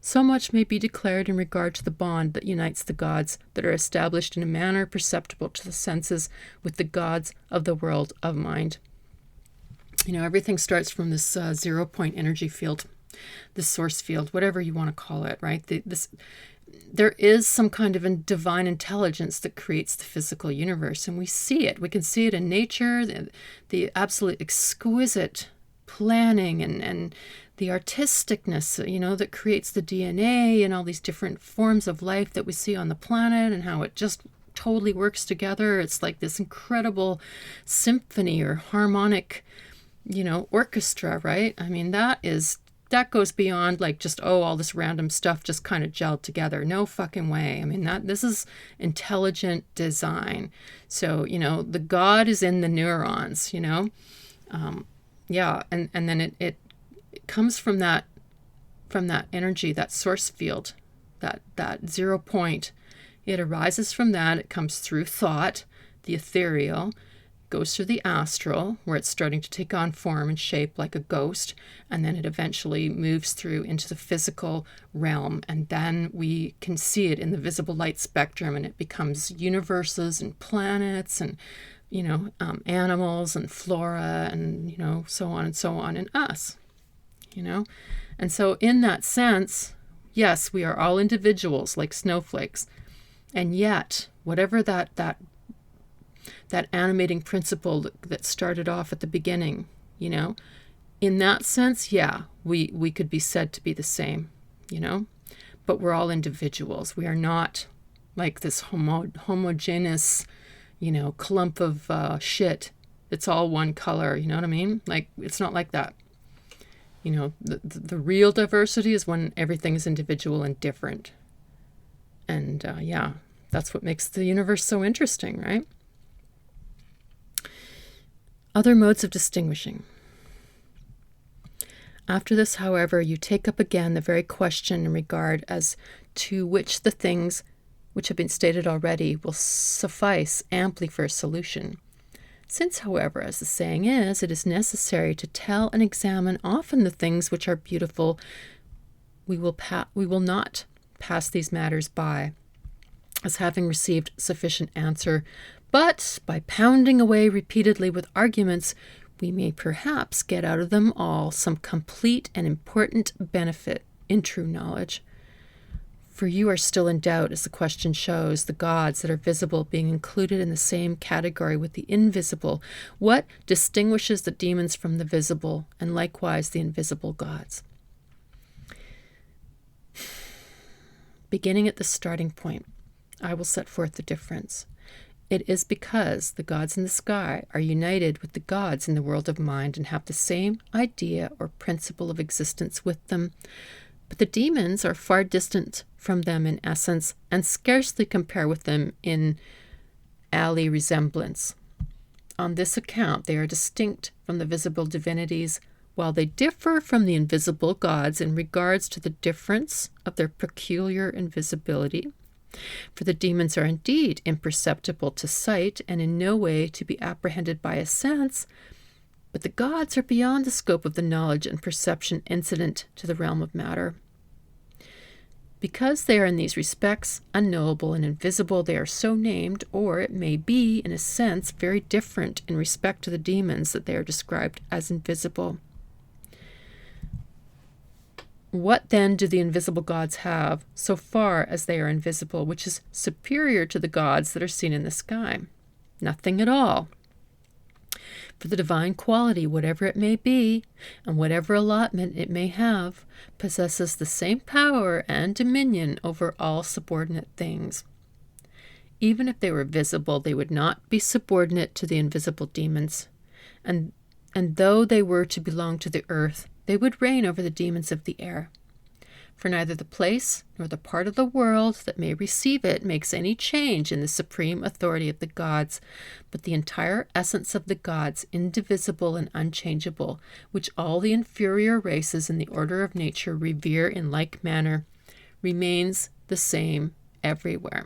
So much may be declared in regard to the bond that unites the gods that are established in a manner perceptible to the senses with the gods of the world of mind. Everything starts from this 0-point energy field, the source field, whatever you want to call it, right? There is some kind of a divine intelligence that creates the physical universe, and we see it. We can see it in nature, the absolute exquisite planning and the artisticness, that creates the DNA and all these different forms of life that we see on the planet, and how it just totally works together. It's like this incredible symphony or harmonic, orchestra, right? I mean, that goes beyond like just, all this random stuff just kind of gelled together. No fucking way. I mean, this is intelligent design. So, the God is in the neurons, yeah. And then it comes from that energy, that source field, that 0 point. It arises from that. It comes through thought, the ethereal, goes through the astral, where it's starting to take on form and shape like a ghost, and then it eventually moves through into the physical realm, and then we can see it in the visible light spectrum, and it becomes universes and planets and animals and flora and so on and us, and so in that sense, yes, we are all individuals like snowflakes, and yet whatever that animating principle that started off at the beginning, in that sense, yeah, we could be said to be the same, but we're all individuals. We are not like this homogeneous, clump of shit. It's all one color, you know what I mean? Like, it's not like that. The real diversity is when everything is individual and different. And that's what makes the universe so interesting, right? Other modes of distinguishing. After this, however, you take up again the very question in regard as to which the things which have been stated already will suffice amply for a solution. Since, however, as the saying is, it is necessary to tell and examine often the things which are beautiful, we will not pass these matters by, as having received sufficient answer, but by pounding away repeatedly with arguments, we may perhaps get out of them all some complete and important benefit in true knowledge. For you are still in doubt, as the question shows, the gods that are visible being included in the same category with the invisible. What distinguishes the demons from the visible, and likewise the invisible gods? Beginning at the starting point, I will set forth the difference. It is because the gods in the sky are united with the gods in the world of mind and have the same idea or principle of existence with them. But the demons are far distant from them in essence and scarcely compare with them in ally resemblance. On this account, they are distinct from the visible divinities, while they differ from the invisible gods in regards to the difference of their peculiar invisibility. For the demons are indeed imperceptible to sight and in no way to be apprehended by a sense, but the gods are beyond the scope of the knowledge and perception incident to the realm of matter. Because they are in these respects unknowable and invisible, they are so named, or it may be, in a sense, very different in respect to the demons that they are described as invisible. What then do the invisible gods have, so far as they are invisible, which is superior to the gods that are seen in the sky? Nothing at all. For the divine quality, whatever it may be, and whatever allotment it may have, possesses the same power and dominion over all subordinate things. Even if they were visible, they would not be subordinate to the invisible demons. And though they were to belong to the earth, they would reign over the demons of the air. For neither the place nor the part of the world that may receive it makes any change in the supreme authority of the gods, but the entire essence of the gods, indivisible and unchangeable, which all the inferior races in the order of nature revere in like manner, remains the same everywhere.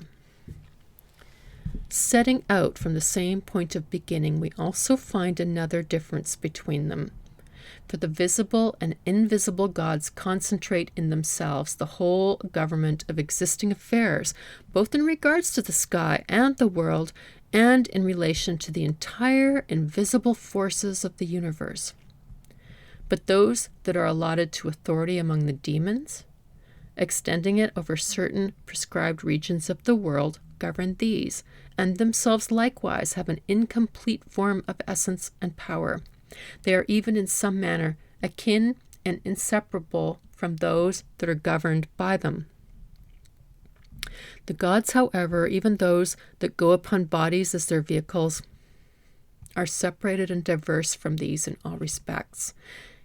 Setting out from the same point of beginning, we also find another difference between them. For the visible and invisible gods concentrate in themselves the whole government of existing affairs, both in regards to the sky and the world, and in relation to the entire invisible forces of the universe. But those that are allotted to authority among the demons, extending it over certain prescribed regions of the world, govern these, and themselves likewise have an incomplete form of essence and power. They are even in some manner akin and inseparable from those that are governed by them. The gods, however, even those that go upon bodies as their vehicles, are separated and diverse from these in all respects.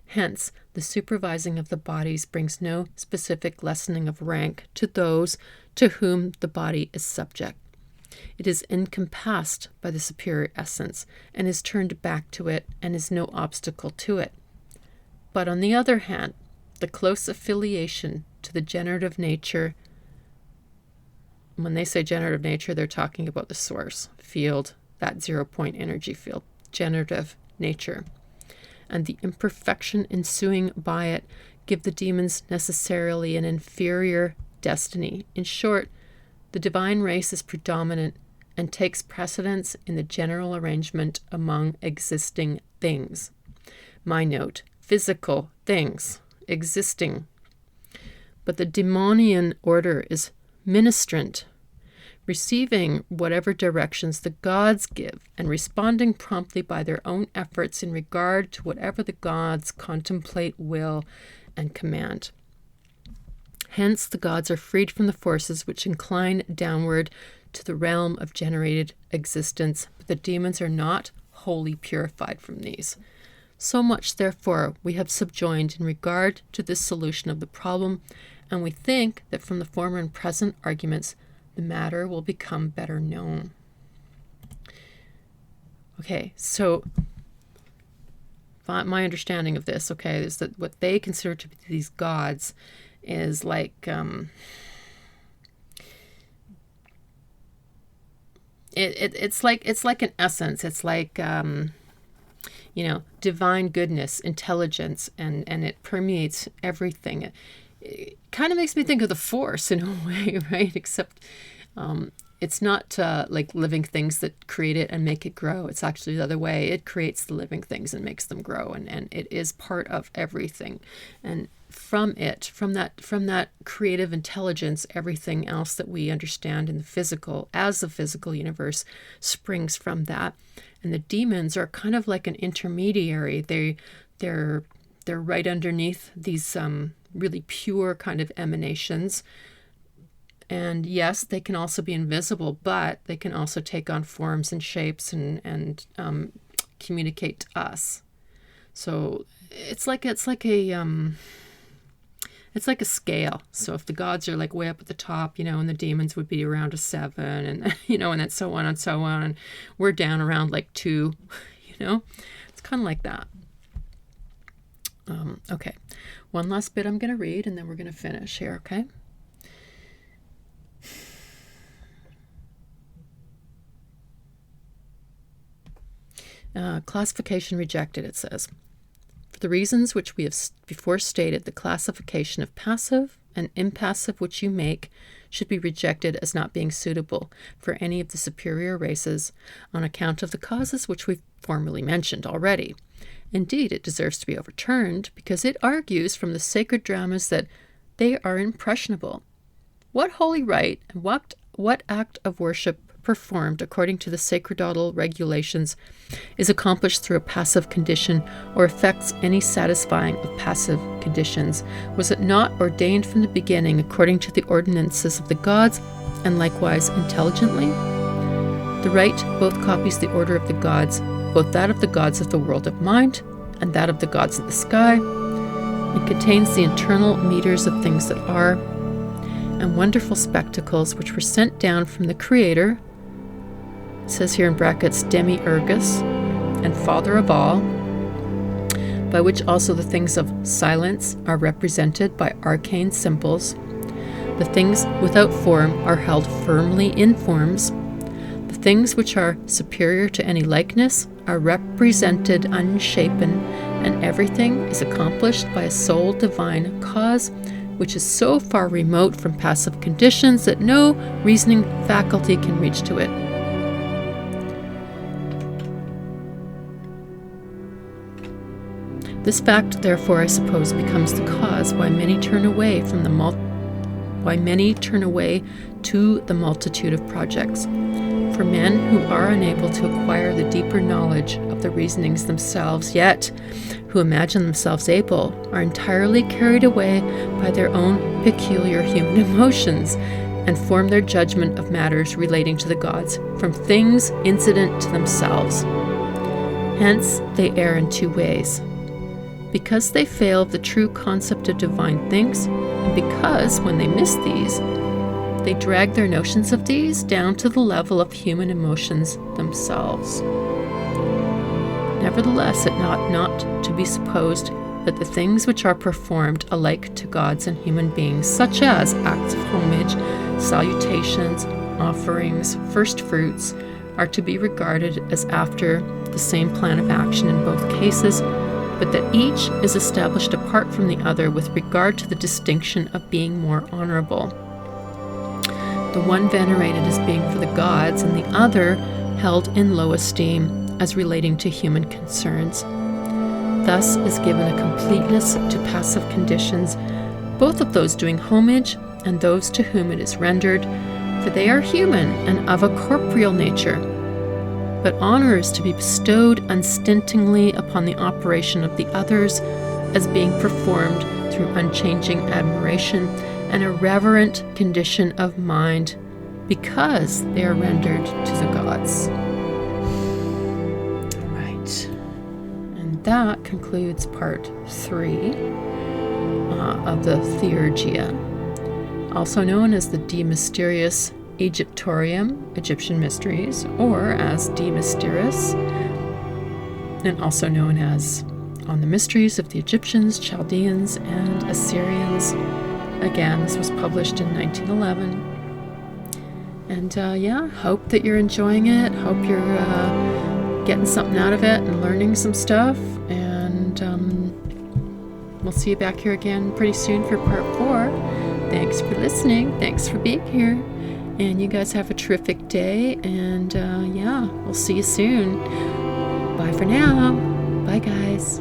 Hence, the supervising of the bodies brings no specific lessening of rank to those to whom the body is subject. It is encompassed by the superior essence, and is turned back to it, and is no obstacle to it. But on the other hand, the close affiliation to the generative nature, when they say generative nature, they're talking about the source field, that 0-point energy field, generative nature, and the imperfection ensuing by it give the demons necessarily an inferior destiny. In short, the divine race is predominant and takes precedence in the general arrangement among existing things. My note, physical things, existing. But the demonian order is ministrant, receiving whatever directions the gods give and responding promptly by their own efforts in regard to whatever the gods contemplate, will, and command. Hence, the gods are freed from the forces which incline downward to the realm of generated existence, but the demons are not wholly purified from these. So much, therefore, we have subjoined in regard to this solution of the problem, and we think that from the former and present arguments, the matter will become better known. Okay, so my understanding of this, okay, is that what they consider to be these gods is like it's like an essence. It's like divine goodness, intelligence, and it permeates everything. It kind of makes me think of the Force in a way, right? Except it's not like living things that create it and make it grow. It's actually the other way. It creates the living things and makes them grow, and it is part of everything. And from that creative intelligence, everything else that we understand in the physical, as the physical universe, springs from that. And the demons are kind of like an intermediary. They're right underneath these really pure kind of emanations. And yes, they can also be invisible, but they can also take on forms and shapes and communicate to us. So it's like a scale. So if the gods are like way up at the top, and the demons would be around a 7, and and then so on and so on, and we're down around like 2. It's kind of like that. Okay, one last bit I'm going to read, and then we're going to finish here. Okay. Classification rejected, it says. For the reasons which we have before stated, the classification of passive and impassive which you make should be rejected as not being suitable for any of the superior races on account of the causes which we've formerly mentioned already. Indeed, it deserves to be overturned because it argues from the sacred dramas that they are impressionable. What holy rite and what act of worship performed according to the sacerdotal regulations is accomplished through a passive condition or affects any satisfying of passive conditions? Was it not ordained from the beginning according to the ordinances of the gods and likewise intelligently? The rite both copies the order of the gods, both that of the gods of the world of mind and that of the gods of the sky. It contains the internal meters of things that are, and wonderful spectacles which were sent down from the Creator. It says here in brackets, Demiurgus, and Father of all, by which also the things of silence are represented by arcane symbols. The things without form are held firmly in forms. The things which are superior to any likeness are represented unshapen, and everything is accomplished by a sole divine cause, which is so far remote from passive conditions that no reasoning faculty can reach to it. This fact, therefore, I suppose, becomes the cause why many turn away to the multitude of projects. For men who are unable to acquire the deeper knowledge of the reasonings themselves, yet who imagine themselves able, are entirely carried away by their own peculiar human emotions, and form their judgment of matters relating to the gods from things incident to themselves. Hence, they err in 2 ways. Because they fail of the true concept of divine things, and because, when they miss these, they drag their notions of these down to the level of human emotions themselves. Nevertheless, it ought not to be supposed that the things which are performed alike to gods and human beings, such as acts of homage, salutations, offerings, first fruits, are to be regarded as after the same plan of action in both cases, but that each is established apart from the other with regard to the distinction of being more honorable. The one venerated as being for the gods, and the other held in low esteem as relating to human concerns. Thus is given a completeness to passive conditions, both of those doing homage and those to whom it is rendered, for they are human and of a corporeal nature. But honor is to be bestowed unstintingly upon the operation of the others, as being performed through unchanging admiration and a reverent condition of mind, because they are rendered to the gods. Right. And that concludes part 3 of the Theurgia, also known as the De Mysteriis Aegyptiorum, Egyptian Mysteries, or as De Mysteriis, and also known as On the Mysteries of the Egyptians, Chaldeans, and Assyrians. Again, this was published in 1911. And hope that you're enjoying it. Hope you're getting something out of it and learning some stuff. And we'll see you back here again pretty soon for part 4. Thanks for listening. Thanks for being here. And you guys have a terrific day. And we'll see you soon. Bye for now. Bye, guys.